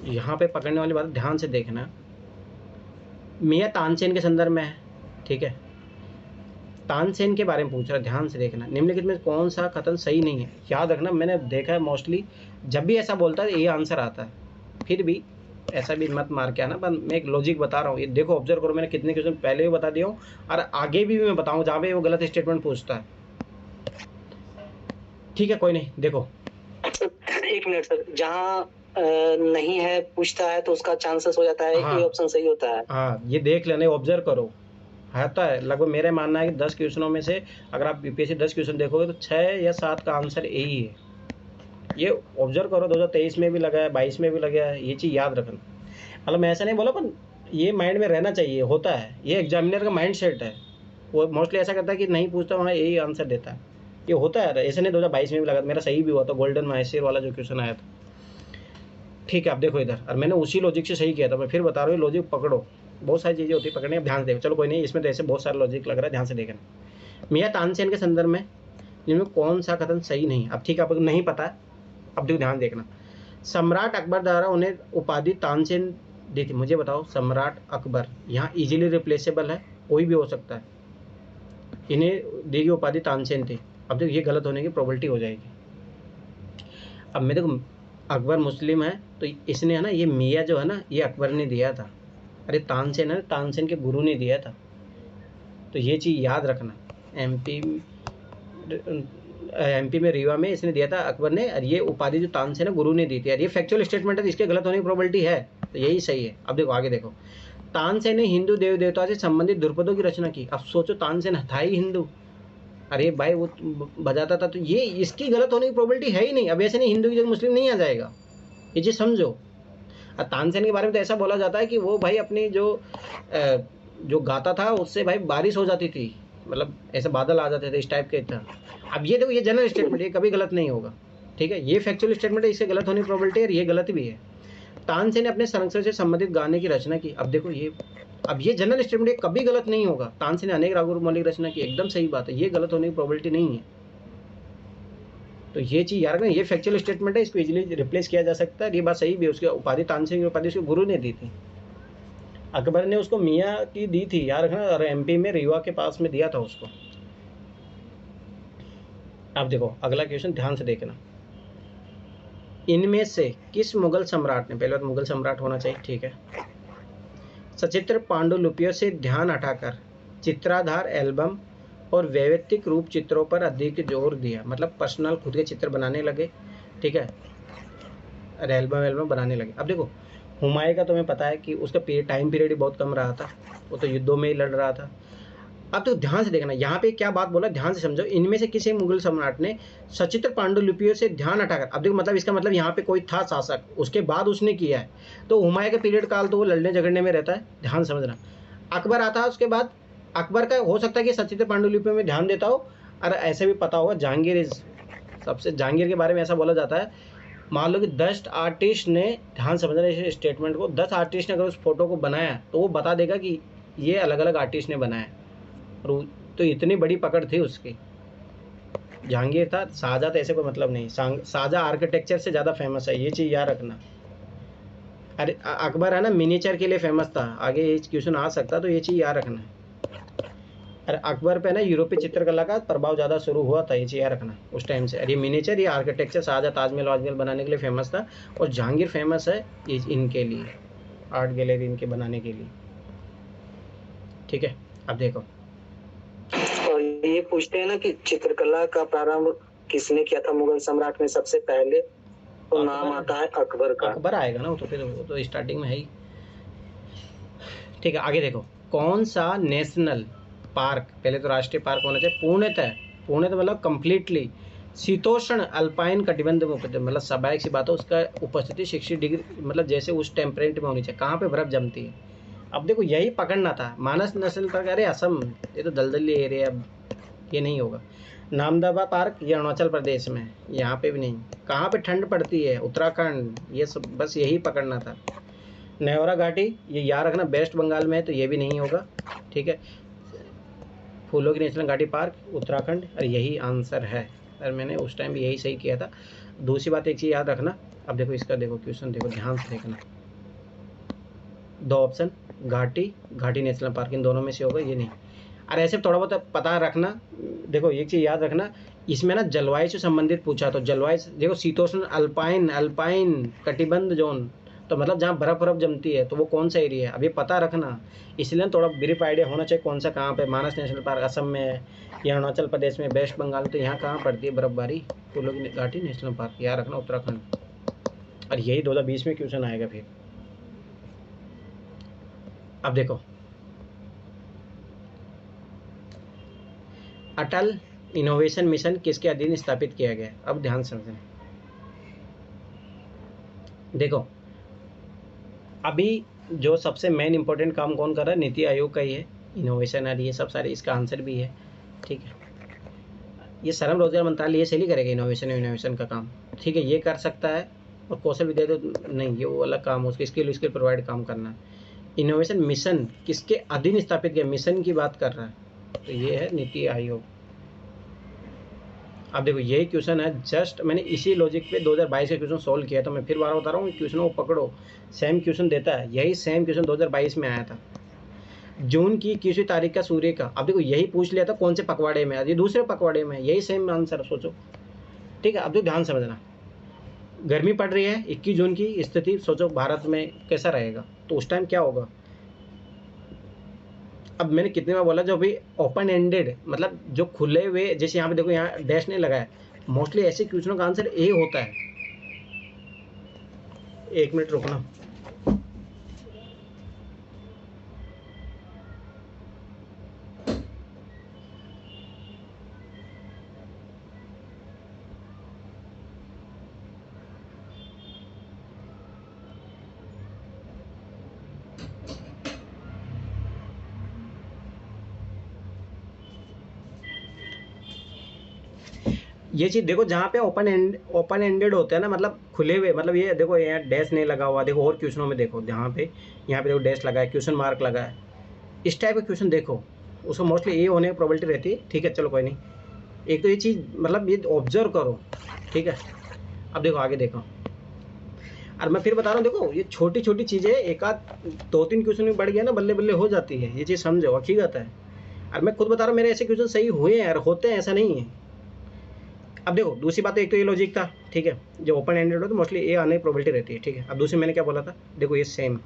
यहाँ पे पकड़ने वाली बात ध्यान से देखना। मियां तानसेन के संदर्भ में है, ठीक है, तानसेन के बारे में पूछ रहा है, ध्यान से देखना। निम्नलिखित में कौन सा कथन सही नहीं है, याद रखना। मैंने देखा है मोस्टली जब भी ऐसा बोलता है ये आंसर आता है, फिर भी ऐसा भी मत मार के आना, पर मैं एक लॉजिक बता रहा हूँ। ये देखो, ऑब्जर्व करो, मैंने कितने क्वेश्चन पहले भी बता दिया हूँ और आगे भी मैं बताऊँ जहाँ पे वो गलत स्टेटमेंट पूछता है। ठीक है, कोई नहीं, देखो एक मिनट सर, जहाँ नहीं है पूछता है तो उसका चांसेस हो जाता है कि ऑप्शन सही होता है। हाँ, ये देख लेना, ऑब्जर्व करो, आता है लगभग। मेरा मानना है कि 10 क्वेश्चनों में से अगर आप यूपीएससी 10 क्वेश्चन देखोगे तो 6 या 7 का आंसर यही है। ये ऑब्जर्व करो, 2023 में भी लगा है, 22 में भी लगा है, ये चीज़ याद रखना। मतलब मैं ऐसा नहीं बोला, पर ये माइंड में रहना चाहिए, होता है, ये एग्जामिनर का माइंड सेट है। वो मोस्टली ऐसा करता है कि नहीं पूछता वहाँ यही आंसर देता है, ये होता है। ऐसे नहीं 2022 में भी लगा, मेरा सही भी हुआ था, गोल्डन माहेश्वर वाला जो क्वेश्चन आया था। ठीक है, आप देखो इधर, और मैंने उसी लॉजिक से सही किया था। मैं फिर बता रहा हूँ, लॉजिक पकड़ो, बहुत सारी चीज़ें होती है पकड़ने, अब ध्यान से देखो। चलो कोई नहीं, इसमें तो ऐसे बहुत सारा लॉजिक लग रहा है, ध्यान से देखना। मियां तानसेन के संदर्भ में जिनमें कौन सा कथन सही नहीं। अब ठीक है, आपको नहीं पता है, अब देखो ध्यान देखना। सम्राट अकबर द्वारा उन्हें उपाधि तानसेन दी थी। मुझे बताओ, सम्राट अकबर यहाँ इजीली रिप्लेसेबल है, कोई भी हो सकता है, इन्हें दी गई उपाधि तानसेन थी। अब देखो, ये गलत होने की प्रोबेबिलिटी हो जाएगी। अब मैं देखो, अकबर मुस्लिम है तो इसने है ना, ये मियाँ जो है ना, ये अकबर ने दिया था। अरे तानसेन है, तानसेन के गुरु ने दिया था, तो ये चीज़ याद रखना। एमपी में रीवा में इसने दिया था अकबर ने, और ये उपाधि जो तानसेन है गुरु ने दी थी। और ये फैक्चुअल स्टेटमेंट है, तो इसके गलत होने की प्रोबेबिलिटी है, तो यही सही है। अब देखो आगे देखो, तानसेन ने हिंदू देव देवता से संबंधित ध्रुपदों की रचना की। अब सोचो, तानसेन था ही हिंदू, अरे भाई वो बजाता था, तो ये इसकी गलत होने की प्रोबेबिलिटी है ही नहीं। अब ऐसे नहीं हिंदू की जगह मुस्लिम नहीं आ जाएगा, ये चीज़ समझो। और तानसेन के बारे में तो ऐसा बोला जाता है कि वो भाई अपनी जो गाता था उससे भाई बारिश हो जाती थी, मतलब ऐसे बादल आ जाते थे, इस टाइप के था। अब ये देखो, ये जनरल स्टेटमेंट, ये कभी गलत नहीं होगा, ठीक है। ये फैक्चुअल स्टेटमेंट है, इससे गलत होने की प्रोबेबिलिटी है, ये गलत भी है। तानसेन ने अपने संरक्षण से संबंधित गाने की रचना की। अब देखो ये जनरल स्टेटमेंट, ये कभी गलत नहीं होगा। तानसेन ने अनेक रागों मौलिक रचना की, एकदम सही बात है, ये गलत होने की प्रोबेबिलिटी नहीं है। तो ये चीज़ याद रखना, ये फैक्चुअल स्टेटमेंट है, इसको इजीली रिप्लेस किया जा सकता है। ये बात सही भी है, उसकी उपाधि तानसेन की उपाधि उसके गुरु ने दी थी, अकबर ने उसको मियाँ की दी थी, याद रखना। और एमपी में रीवा के पास में दिया था उसको। अब देखो अगला क्वेश्चन, ध्यान से देखना। इनमें से किस मुगल सम्राट ने, पहले तो मुगल सम्राट होना चाहिए, ठीक है, सचित्र पांडुलिपियों से ध्यान हटाकर चित्राधार एल्बम और वैयक्तिक रूप चित्रों पर अधिक जोर दिया, मतलब पर्सनल खुद के चित्र बनाने लगे, ठीक है, एल्बम बनाने लगे। अब देखो हुमायूं का तुम्हें पता है कि उसका टाइम पीरियड ही बहुत कम रहा था, वो तो युद्धों में ही लड़ रहा था। अब तो ध्यान से देखना यहाँ पे क्या बात बोला, ध्यान से समझो। इनमें से किसी मुगल सम्राट ने सचित्र पांडुलिपियों से ध्यान हटाकर, अब देखो मतलब इसका मतलब यहाँ पे कोई था शासक, उसके बाद उसने किया है, तो हुमायूं का पीरियड काल तो वो लड़ने झगड़ने में रहता है, ध्यान समझना। अकबर आता है उसके बाद, अकबर का हो सकता है कि सचित्र पांडुलिपियों में ध्यान देता हो, और ऐसे भी पता होगा जहांगीर सबसे, जहांगीर के बारे में ऐसा बोला जाता है, मान लो कि 10 आर्टिस्ट ने, ध्यान समझना इस स्टेटमेंट को, 10 आर्टिस्ट ने अगर उस फोटो को बनाया तो वो बता देगा कि ये अलग अलग आर्टिस्ट ने बनाया। और तो इतनी बड़ी पकड़ थी उसकी। जहांगीर था, शाहजहाँ तो ऐसे कोई मतलब नहीं, शाहजहाँ आर्किटेक्चर से ज़्यादा फेमस है, ये चीज़ याद रखना। अरे अकबर है ना मिनिएचर के लिए फेमस था, आगे ये क्वेश्चन आ सकता, तो ये चीज़ याद रखना। अरे अकबर पे ना यूरोपीय चित्रकला का प्रभाव ज़्यादा शुरू हुआ था, ये चीज़ याद रखना उस टाइम से। अरे ये मिनिएचर, ये आर्किटेक्चर शाहजहाँ ताजमहल वाजमहल बनाने के लिए फेमस था, और जहांगीर फेमस है इनके लिए, आर्ट गैलरी इनके बनाने के लिए, ठीक है। अब देखो और ये पूछते हैं ना कि चित्रकला का प्रारंभ किसने किया था मुगल सम्राट में सबसे पहले, तो नाम आता है अकबर का। अकबर आएगा ना, वो तो फिर वो तो स्टार्टिंग में है ही, ठीक है। आगे देखो, कौन सा नेशनल पार्क, पहले तो राष्ट्रीय पार्क होना चाहिए, पूर्णतः मतलब कंप्लीटली शीतोष्ण अल्पाइन कटिबंध में उपस्थित, मतलब स्वाभाविक सी बात है उसका उपस्थिति 60 डिग्री, मतलब जैसे उस टेम्परेट में होनी चाहिए। कहाँ पे बर्फ जमती है, अब देखो यही पकड़ना था। मानस नेशनल पार्क, अरे असम, ये तो दलदली एरिया, ये नहीं होगा। नामदफा पार्क, ये अरुणाचल प्रदेश में, यहाँ पे भी नहीं। कहाँ पे ठंड पड़ती है, उत्तराखंड, ये सब, बस यही पकड़ना था। नेवरा घाटी, ये याद रखना वेस्ट बंगाल में है, तो ये भी नहीं होगा, ठीक है। फूलों की नेशनल घाटी पार्क, उत्तराखंड, और यही आंसर है, और मैंने उस टाइम भी यही सही किया था। दूसरी बात एक चीज़ याद रखना, अब देखो इसका देखो क्वेश्चन, देखो ध्यान से देखना, 2 ऑप्शन, घाटी नेशनल पार्क, इन दोनों में से होगा, ये नहीं। और ऐसे थोड़ा बहुत पता रखना, देखो एक चीज़ याद रखना, इसमें ना जलवायु से संबंधित पूछा, तो जलवायु देखो शीतोष्ण अल्पाइन कटिबंध जोन, तो मतलब जहाँ बर्फ जमती है, तो वो कौन सा एरिया है, अब ये पता रखना। इसलिए थोड़ा ब्रीफ आइडिया होना चाहिए कौन सा कहाँ पे। मानस नेशनल पार्क असम में है, या अरुणाचल प्रदेश में, वेस्ट बंगाल, तो यहाँ कहाँ पड़ती है बर्फबारी, फूलों की घाटी नेशनल पार्क, याद रखना उत्तराखंड। और यही 2020 में क्वेश्चन आएगा फिर। अब देखो, अटल इनोवेशन मिशन किसके अधीन स्थापित किया गया, अब ध्यान समझें। देखो अभी जो सबसे मेन इंपॉर्टेंट काम कौन कर रहा है, नीति आयोग का ही है, इनोवेशन और ये सब सारे, इसका आंसर भी है, ठीक है। ये श्रम रोजगार मंत्रालय ये सही करेगा इनोवेशन का काम, ठीक है, ये कर सकता है। और कौशल विद्या तो नहीं, ये वो अलग काम है, उसके स्किल प्रोवाइड काम करना है। इनोवेशन मिशन किसके अधीन स्थापित किया, मिशन की बात कर रहा है, तो ये है नीति आयोग। अब देखो यही क्वेश्चन है, जस्ट मैंने इसी लॉजिक पे 2022 का क्वेश्चन सॉल्व किया, तो मैं फिर बार बता रहा हूँ, क्वेश्चन को पकड़ो, सेम क्वेश्चन देता है, यही सेम क्वेश्चन 2022 में आया था। जून की 21वीं तारीख का सूर्य का, अब देखो यही पूछ लिया था कौन से पखवाड़े में, ये दूसरे पखवाड़े में, यही सेम आंसर सोचो, ठीक है। अब तो ध्यान समझना, गर्मी पड़ रही है, 21 जून की स्थिति सोचो भारत में कैसा रहेगा, तो उस टाइम क्या होगा। अब मैंने कितने बार बोला, जो भी ओपन एंडेड, मतलब जो खुले हुए, जैसे यहाँ पे देखो, यहाँ डैश नहीं लगा है, मोस्टली ऐसे क्वेश्चनों का आंसर ए होता है। 1 मिनट रुकना, ये चीज़ देखो, जहाँ पे ओपन एंडेड होते हैं ना, मतलब खुले हुए, मतलब ये देखो यहाँ डैश नहीं लगा हुआ, देखो और क्वेश्चनों में देखो, यहाँ पे देखो डैश लगा है, क्वेश्चन मार्क लगा है, इस टाइप का क्वेश्चन देखो, उसको मोस्टली ए होने की प्रोबेबिलिटी रहती है, ठीक है। चलो कोई नहीं, एक तो ये चीज़ मतलब ये ऑब्जर्व करो, ठीक है। अब देखो आगे देखो, और मैं फिर बता रहा हूँ, देखो ये छोटी छोटी चीज़ें, एक आध 2-3 क्वेश्चन में बढ़ गया ना, बल्ले बल्ले हो जाती है, ये चीज़ समझो, हकीकत है। और मैं खुद बता रहा हूँ, मेरे ऐसे क्वेश्चन सही हुए हैं और होते हैं, ऐसा नहीं है। अब देखो दूसरी बात, एक तो ये लॉजिक था, ठीक है, जो ओपन एंडेड हो तो मोस्टली ए आने की प्रोबेबिलिटी रहती है, ठीक है। अब दूसरी मैंने क्या बोला था, देखो ये सेम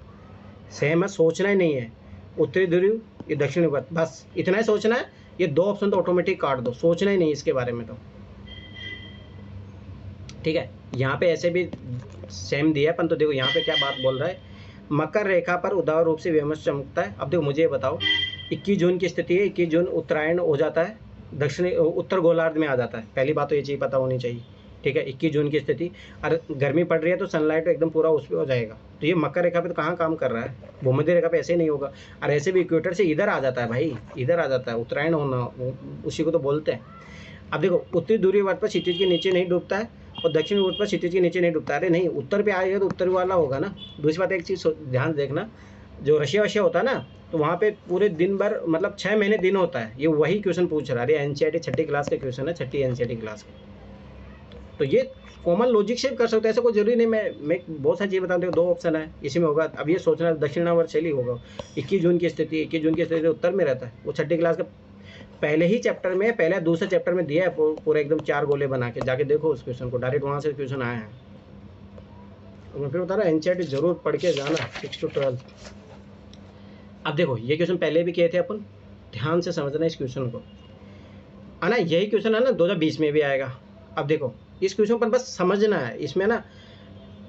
है, सोचना ही नहीं है, उत्तरी ध्रुव ये दक्षिणी ध्रुव, बस इतना ही सोचना है ये 2 ऑप्शन तो ऑटोमेटिक काट दो, सोचना ही नहीं इसके बारे में तो, ठीक है। यहाँ पे ऐसे भी सेम दिया है, पर तो देखो यहाँ पे क्या बात बोल रहा है, मकर रेखा पर उदार रूप से विमर्श चमकता है। अब देखो मुझे ये बताओ, 21 जून की स्थिति है, 21 जून उत्तरायण हो जाता है, दक्षिणी उत्तर गोलार्ध में आ जाता है, पहली बात तो ये चीज़ पता होनी चाहिए, ठीक है। 21 जून की स्थिति, और गर्मी पड़ रही है तो सनलाइट एकदम पूरा उस पर हो जाएगा, तो ये मकर रेखा पे तो कहाँ काम कर रहा है, भूमध्य रेखा पे ऐसे ही नहीं होगा, और ऐसे भी इक्वेटर से इधर आ जाता है भाई, इधर आ जाता है, उत्तरायण होना उसी को तो बोलते हैं। अब देखो उत्तरी ध्रुवीय वर्त पर क्षितिज के नीचे नहीं डूबता है, और दक्षिण वर्त पर क्षितिज के नीचे नहीं डूबता है। अरे नहीं, उत्तर पे आएगा तो उत्तर वाला होगा ना। दूसरी बात एक चीज़ ध्यान देखना, जो रशिया वशिया होता है ना, तो वहाँ पे पूरे दिन भर मतलब 6 महीने दिन होता है। ये वही क्वेश्चन पूछ रहा है, अरे एनसीईआरटी 6ठी क्लास का क्वेश्चन है, 6ठी एनसीईआरटी क्लास का। तो ये कॉमन लॉजिक से भी कर सकते हैं, ऐसा कोई जरूरी नहीं। मैं बहुत सारी चीज़ बताऊँ, देखो 2 ऑप्शन है इसी में होगा। अब ये सोचना दक्षिणावर्त होगा, 21 जून की स्थिति, 21 जून की स्थिति उत्तर में रहता है, वो 6ठी क्लास का पहले ही चैप्टर में, पहले दूसरे चैप्टर में दिया है पूरा एकदम 4 गोले बना के, जाके देखो उस क्वेश्चन को, डायरेक्ट वहाँ से क्वेश्चन आया है। तो मैं फिर बता रहा एनसीईआरटी जरूर पढ़ के जाना 6 to 12। अब देखो ये क्वेश्चन पहले भी किए थे अपन, ध्यान से समझना इस क्वेश्चन को, है ना। यही क्वेश्चन है ना 2020 में भी आएगा। अब देखो इस क्वेश्चन पर बस समझना है इसमें ना,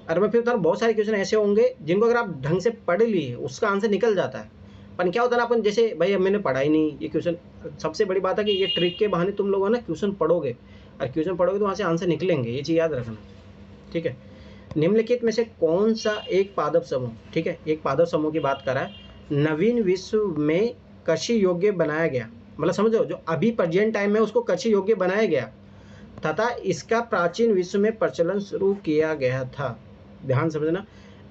अरे मैं फिर बता रहा बहुत सारे क्वेश्चन ऐसे होंगे जिनको अगर आप ढंग से पढ़ लिए उसका आंसर निकल जाता है। पर क्या होता है ना, अपन जैसे भाई अब मैंने पढ़ा ही नहीं ये क्वेश्चन, सबसे बड़ी बात है कि ये ट्रिक के बहाने तुम लोग ना क्वेश्चन पढ़ोगे, और क्वेश्चन पढ़ोगे तो वहाँ से आंसर निकलेंगे, ये चीज़ याद रखना, ठीक है। निम्नलिखित में से कौन सा एक पादप समूह, ठीक है, एक पादप समूह की बात करा है, नवीन विश्व में कृषि योग्य बनाया गया, मतलब समझो जो अभी प्रेजेंट टाइम में उसको कृषि योग्य बनाया गया, तथा इसका प्राचीन विश्व में प्रचलन शुरू किया गया था। ध्यान समझना,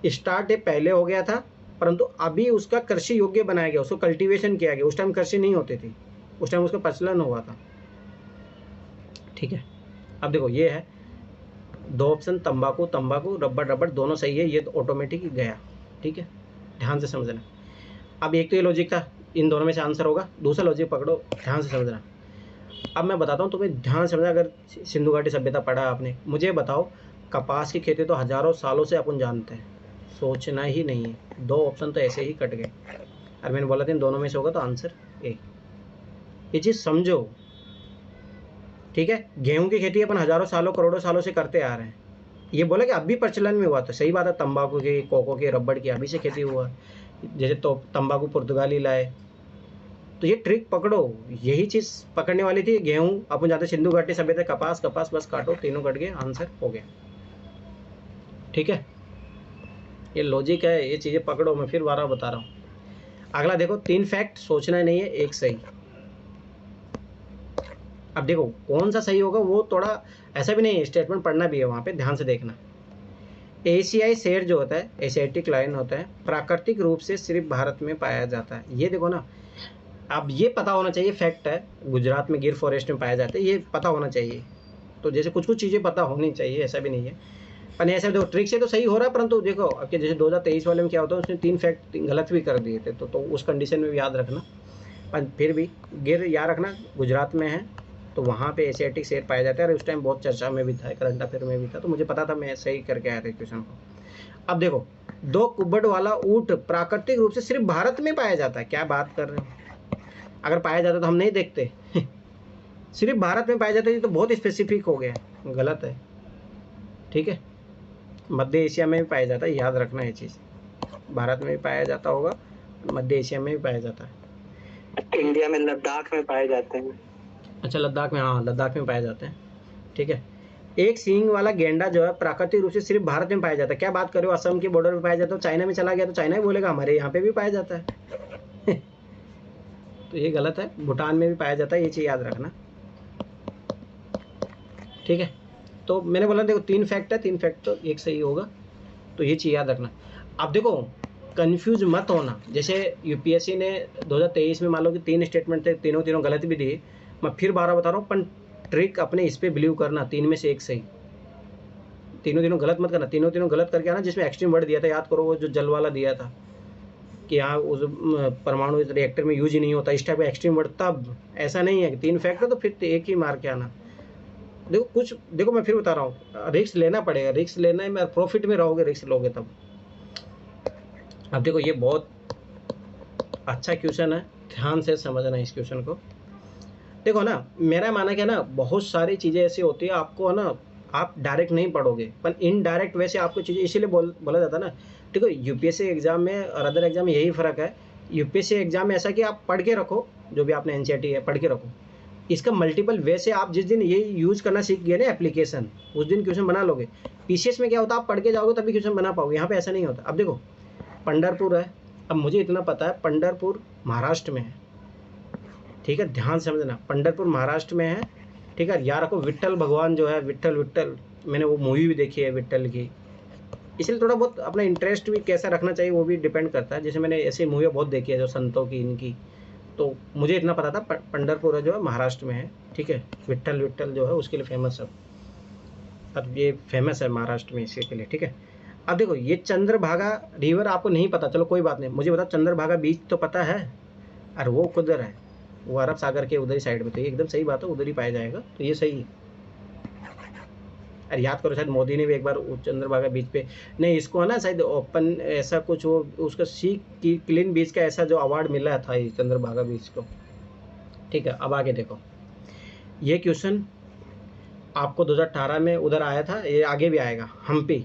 स्टार्ट पहले हो गया था, परंतु अभी उसका कृषि योग्य बनाया गया, उसको कल्टीवेशन किया गया। उस टाइम कृषि नहीं होती थी, उस टाइम उसका प्रचलन हुआ था, ठीक है। अब देखो ये है 2 ऑप्शन, तंबाकू तंबाकू, रबड़ रबड़, दोनों सही है, ये तो ऑटोमेटिक ही गया, ठीक है, ध्यान से समझना। अब एक तो ये लॉजिक था, इन दोनों में से आंसर होगा, दूसरा लॉजिक पकड़ो, ध्यान से समझना। अब मैं बताता हूँ तुम्हें, ध्यान से समझना। अगर सिंधु घाटी सभ्यता पढ़ा आपने, मुझे बताओ कपास की खेती तो हजारों सालों से अपन जानते हैं, सोचना ही नहीं है, 2 ऑप्शन तो ऐसे ही कट गए। और मैंने बोला था इन दोनों में से होगा तो आंसर ए, ये चीज़ समझो, ठीक है। गेहूं की खेती अपन हजारों सालों करोड़ों सालों से करते आ रहे हैं, ये बोला कि अभी प्रचलन में हुआ, तो सही बात है, तंबाकू की, कोको की, रबड़ की अभी से खेती हुआ, जैसे तो तंबाकू पुर्तगाली लाए, तो ये ट्रिक पकड़ो, यही चीज़ पकड़ने वाली थी। गेहूं अपन जाते सिंधु घाटी सभ्यता, कपास कपास, बस काटो, तीनों कट गए, आंसर हो गया, ठीक है। ये लॉजिक है, ये चीज़ें पकड़ो, मैं फिर बार बता रहा हूँ। अगला देखो, 3 फैक्ट, सोचना नहीं है, 1 सही। अब देखो कौन सा सही होगा, वो थोड़ा ऐसा भी नहीं है, स्टेटमेंट पढ़ना भी है वहाँ पे, ध्यान से देखना। एशियाई शेर जो होता है, एशियाटिक लायन होता है, प्राकृतिक रूप से सिर्फ भारत में पाया जाता है। ये देखो ना, अब ये पता होना चाहिए, फैक्ट है, गुजरात में गिर फॉरेस्ट में पाया जाता है, ये पता होना चाहिए। तो जैसे कुछ कुछ चीज़ें पता होनी चाहिए, ऐसा भी नहीं है, पर ऐसा देखो ट्रिक से तो सही हो रहा है, परंतु देखो अब जैसे 2023 वाले में क्या होता है, उसने 3 फैक्ट गलत भी कर दिए थे, तो उस कंडीशन में भी याद रखना। पर फिर भी गिर याद रखना गुजरात में है, तो वहाँ पे एशियाटिक शेर पाया जाता है, और उस टाइम बहुत चर्चा में भी था, करंट अफेयर में भी था, तो मुझे पता था, मैं सही करके आया था क्वेश्चन को। अब देखो, 2 कुब्बड़ वाला ऊँट प्राकृतिक रूप से सिर्फ भारत में पाया जाता है, क्या बात कर रहे हैं, अगर पाया जाता तो हम नहीं देखते सिर्फ भारत में पाया जाता है, तो बहुत स्पेसिफिक हो गया, गलत है, ठीक है। मध्य एशिया में भी पाया जाता है, याद रखना ये चीज़, भारत में भी पाया जाता होगा, मध्य एशिया में भी पाया जाता है। इंडिया में लद्दाख में पाए जाते हैं। अच्छा, लद्दाख में, हाँ लद्दाख में पाए जाते हैं, ठीक है। एक सींग वाला गेंडा जो है प्राकृतिक रूप से सिर्फ भारत में पाया जाता है, क्या बात करो, असम के बॉर्डर में पाया जाता है, चाइना में चला गया तो चाइना ही बोलेगा, हमारे यहाँ पे भी पाया जाता है तो ये गलत है, भूटान में भी पाया जाता है, ये चीज़ याद रखना, ठीक है। तो मैंने बोला देखो 3 फैक्ट है, 3 फैक्ट तो 1 सही होगा, तो ये चीज़ याद रखना। अब देखो कंफ्यूज मत होना, जैसे यूपीएससी ने 2023 में मान लो कि 3 स्टेटमेंट थे, तीनों गलत भी दिए, मैं फिर 12 बता रहा हूँ, पर ट्रिक अपने इस पर बिलीव करना, 3 में से 1 सही, तीनों गलत मत करना, तीनों गलत करके आना। जिसमें एक्सट्रीम वर्ड दिया था, याद करो, वो जो जल वाला दिया था कि यहाँ उस परमाणु रिएक्टर में यूज ही नहीं होता, इस टाइप का एक्सट्रीम वर्ड, तब ऐसा नहीं है कि 3 फैक्ट है तो फिर 1 ही मार के आना। देखो कुछ, देखो मैं फिर बता रहा हूँ, रिस्क लेना पड़ेगा, रिस्क लेना है, मैं प्रॉफिट में रहोगे, रिस्क लोगे तब। अब देखो ये बहुत अच्छा क्वेश्चन है, ध्यान से समझना इस क्वेश्चन को। देखो ना, मेरा मानना क्या है ना, बहुत सारी चीज़ें ऐसी होती है आपको है ना, आप डायरेक्ट नहीं पढ़ोगे पर इनडायरेक्ट वैसे आपको चीज़ें इसीलिए बोला जाता है ना। देखो यूपीएससी एग्जाम में और अदर एग्जाम में यही फ़र्क है। यूपीएससी एग्जाम में ऐसा कि आप पढ़ के रखो, जो भी आपने एनसीईआरटी है पढ़ के रखो। इसका मल्टीपल वे से आप जिस दिन ये यूज़ करना सीख गए ना एप्लीकेशन, उस दिन क्वेश्चन बना लोगे। पीसीएस में क्या होता है, आप पढ़ के जाओगे तभी क्वेश्चन बना पाओगे, यहाँ पे ऐसा नहीं होता। अब देखो पंढरपुर है, अब मुझे इतना पता है पंढरपुर महाराष्ट्र में है, ठीक है, ध्यान से समझना, पंढरपुर महाराष्ट्र में है, ठीक है। यार रखो विट्ठल भगवान जो है, विट्ठल विट्ठल, मैंने वो मूवी भी देखी है विट्ठल की, इसलिए थोड़ा बहुत अपना इंटरेस्ट भी कैसा रखना चाहिए वो भी डिपेंड करता है। जैसे मैंने ऐसी मूवी बहुत देखी है जो संतों की इनकी, तो मुझे इतना पता था पंढरपुर है जो है महाराष्ट्र में है, ठीक है। विट्ठल विट्ठल जो है उसके लिए फेमस है, अब ये फेमस है महाराष्ट्र में इसके लिए, ठीक है। अब देखो ये चंद्रभागा रिवर आपको नहीं पता, चलो कोई बात नहीं, मुझे बता चंद्रभागा बीच तो पता है, और वो किधर है, वो अरब सागर के उधर ही साइड में, तो ये एकदम सही बात है, उधर ही पाया जाएगा, तो ये सही है। अरे याद करो, शायद मोदी ने भी एक बार चंद्रभागा बीच पे, नहीं इसको है ना शायद ओपन ऐसा कुछ, वो उसका सी की क्लीन बीच का ऐसा जो अवार्ड मिला था ये चंद्रभागा बीच को, ठीक है। अब आगे देखो, ये क्वेश्चन आपको 2018 में उधर आया था, ये आगे भी आएगा। हम्पी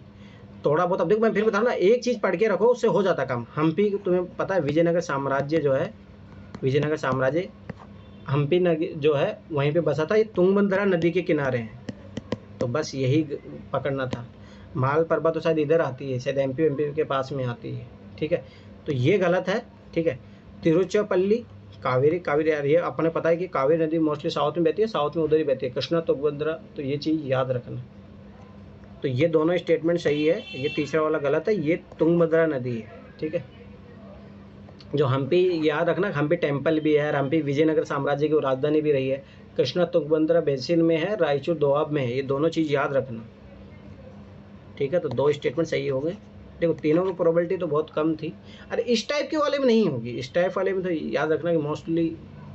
थोड़ा बहुत, अब देखो मैं फिर बता रहा ना, एक चीज़ पढ़ के रखो उससे हो जाता काम। हम्पी तुम्हें पता है विजयनगर साम्राज्य जो है, विजयनगर साम्राज्य हम्पी नदी जो है वहीं पे बसा था, ये तुंगभद्रा नदी के किनारे हैं, तो बस यही पकड़ना था। माल पर्वत तो शायद इधर आती है, शायद एमपी के पास में आती है, ठीक है, तो ये गलत है, ठीक है। तिरुचिरापल्ली कावेरी, कावेरी यार ये अपने पता है कि कावेरी नदी मोस्टली साउथ में बहती है, साउथ में उधर ही बहती है, कृष्णा तुंगभद्रा, तो ये चीज़ याद रखना। तो ये दोनों स्टेटमेंट सही है, ये तीसरा वाला गलत है, ये तुंगभद्रा नदी है, ठीक है। जो हम्पी याद रखना, हम्पी टेम्पल भी है, हम्पी विजयनगर साम्राज्य की राजधानी भी रही है, कृष्णा तुंगभद्रा बेसिन में है, रायचूर दोआब में है, ये दोनों चीज़ याद रखना, ठीक है। तो दो स्टेटमेंट सही हो गए। देखो तीनों की प्रोबेबिलिटी तो बहुत कम थी, अरे इस टाइप के वाले में नहीं होगी, इस टाइप वाले में तो याद रखना कि मोस्टली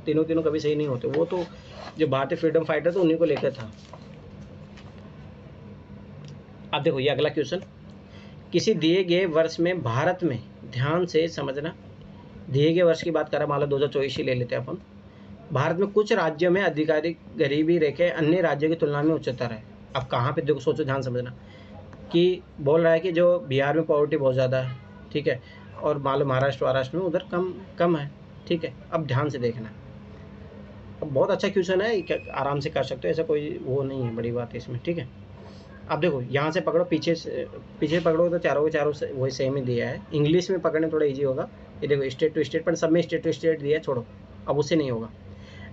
तीनों कभी सही नहीं होते, वो तो जो भारतीय फ्रीडम फाइटर थे उन्हीं को लेकर था। अब देखो ये अगला क्वेश्चन, किसी दिए गए वर्ष में भारत में, ध्यान से समझना, दिए गए वर्ष की बात करें, मान लो 2024 ही ले लेते हैं अपन, भारत में कुछ राज्यों में आधिकारिक गरीबी रेखा अन्य राज्यों की तुलना में उच्चतर है। अब कहाँ पे देखो, सोचो ध्यान समझना, कि बोल रहा है कि जो बिहार में पॉवर्टी बहुत ज़्यादा है, ठीक है, और मान लो महाराष्ट्र में उधर कम है, ठीक है। अब ध्यान से देखना, अब बहुत अच्छा क्वेश्चन है, आराम से कर सकते हो, ऐसा कोई वो नहीं है बड़ी बात इसमें, ठीक है। अब देखो यहाँ से पकड़ो, पीछे पकड़ोगे तो चारों के चारों से वही सेम ही दिया है, इंग्लिश में पकड़ने थोड़ा इजी होगा। ये देखो स्टेट टू स्टेट, पर सब में स्टेट टू स्टेट दिया है, छोड़ो, अब उससे नहीं होगा।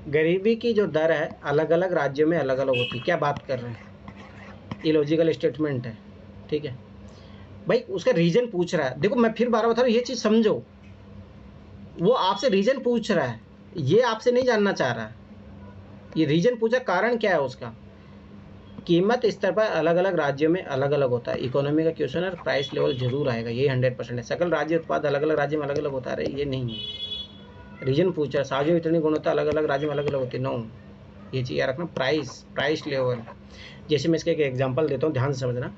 गरीबी की जो दर है अलग अलग राज्यों में अलग अलग होती है, क्या बात कर रहे हैं, इलॉजिकल स्टेटमेंट है, ठीक है भाई। उसका रीजन पूछ रहा है, देखो मैं फिर बार बता रहा हूँ, ये चीज़ समझो, वो आपसे रीजन पूछ रहा है, ये आपसे नहीं जानना चाह रहा है, ये रीजन पूछा, कारण क्या है उसका। कीमत स्तर पर अलग अलग राज्यों में अलग अलग होता है, इकोनॉमी का क्वेश्चन है, प्राइस लेवल जरूर आएगा, ये 100% है। सकल राज्य उत्पाद अलग अलग राज्य में अलग अलग होता है, ये नहीं है, रीजन पूछ रहा है, साझा वितरणी गुणवत्ता अलग अलग राज्य में अलग अलग होती है, नो, ये चीज़ याद रखना। प्राइस लेवल, जैसे मैं इसके एक एग्जांपल देता हूँ, ध्यान से समझना।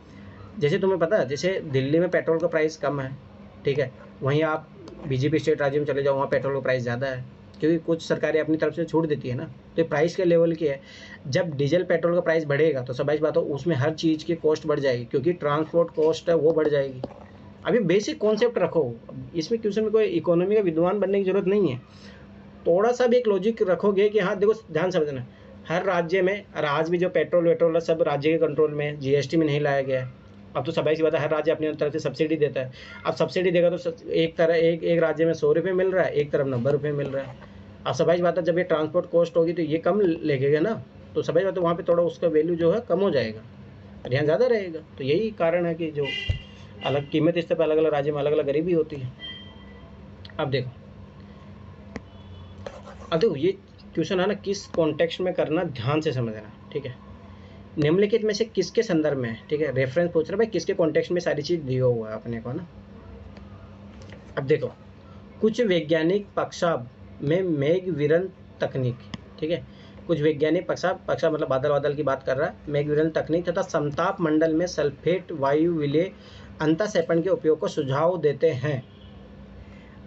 जैसे तुम्हें पता है, जैसे दिल्ली में पेट्रोल का प्राइस कम है, ठीक है, वहीं आप बीजेपी स्टेट राज्य में चले जाओ, वहाँ पेट्रोल का प्राइस ज़्यादा है, क्योंकि कुछ सरकारें अपनी तरफ से छूट देती है ना, तो प्राइस के लेवल की है। जब डीजल पेट्रोल का प्राइस बढ़ेगा तो स्वाभाविक बात हो उसमें हर चीज़ की कॉस्ट बढ़ जाएगी, क्योंकि ट्रांसपोर्ट कॉस्ट है वो बढ़ जाएगी। अभी बेसिक कॉन्सेप्ट रखो, इसमें क्वेश्चन में कोई इकोनॉमी का विद्वान बनने की जरूरत नहीं है, थोड़ा सा भी एक लॉजिक रखोगे कि हाँ देखो ध्यान समझना, हर राज्य में, और आज भी जो पेट्रोल वेट्रोल है सब राज्य के कंट्रोल में, जीएसटी में नहीं लाया गया है। अब तो स्वाभाविक सी बात है, हर राज्य अपनी तरफ से सब्सिडी देता है। अब सब्सिडी देगा तो एक राज्य में 100 रुपये मिल रहा है, एक तरफ 90 रुपये मिल रहा है। अब स्वाभाविक बात है, जब ये ट्रांसपोर्ट कॉस्ट होगी तो ये कम लगेगा ना, तो स्वाभाविक बात है वहाँ पे थोड़ा उसका वैल्यू जो है कम हो जाएगा, ध्यान ज़्यादा रहेगा। तो यही कारण है कि जो अलग कीमत स्तर पर अलग अलग राज्य में अलग अलग गरीबी होती है। अब देखो ये क्वेश्चन है ना, किस कॉन्टेक्स्ट में करना, ध्यान से समझना, ठीक है। निम्नलिखित में से किसके संदर्भ में, ठीक है, रेफरेंस पूछ रहा है भाई, किसके कॉन्टेक्स्ट में सारी चीज़ दिया हुआ है अपने को ना। अब देखो, कुछ वैज्ञानिक पक्षाब में मेघ विरन तकनीक, ठीक है, कुछ वैज्ञानिक पक्षाब मतलब बादल की बात कर रहा है, मेघ विरन तकनीक तथा समताप मंडल में सल्फेट वायु विलय अंतःसेपन के उपयोग को सुझाव देते हैं।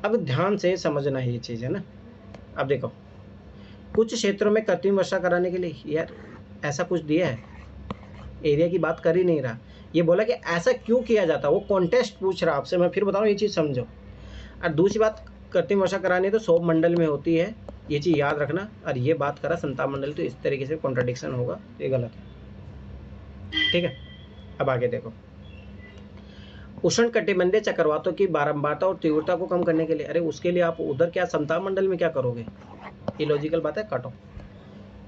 अब ध्यान से समझना है ये चीज़ है ना। अब देखो कुछ क्षेत्रों में कृत्रिम वर्षा कराने के लिए, यार ऐसा कुछ दिया है, एरिया की बात कर ही नहीं रहा, ये बोला कि ऐसा क्यों किया जाता है, वो कॉन्टेस्ट पूछ रहा आपसे। मैं फिर बता रहा हूँ, ये चीज़ समझो। और दूसरी बात, कृत्रिम वर्षा करानी है तो सौर मंडल में होती है, ये चीज़ याद रखना। और ये बात करा संताप मंडल, तो इस तरीके से कॉन्ट्रडिक्शन होगा, ये गलत है, ठीक है। अब आगे देखो, उष्ण कटिबंधीय चक्रवातों की बारंबारता और तीव्रता को कम करने के लिए, अरे उसके लिए आप उधर क्या संताप मंडल में क्या करोगे, ये लॉजिकल बात है, काटो।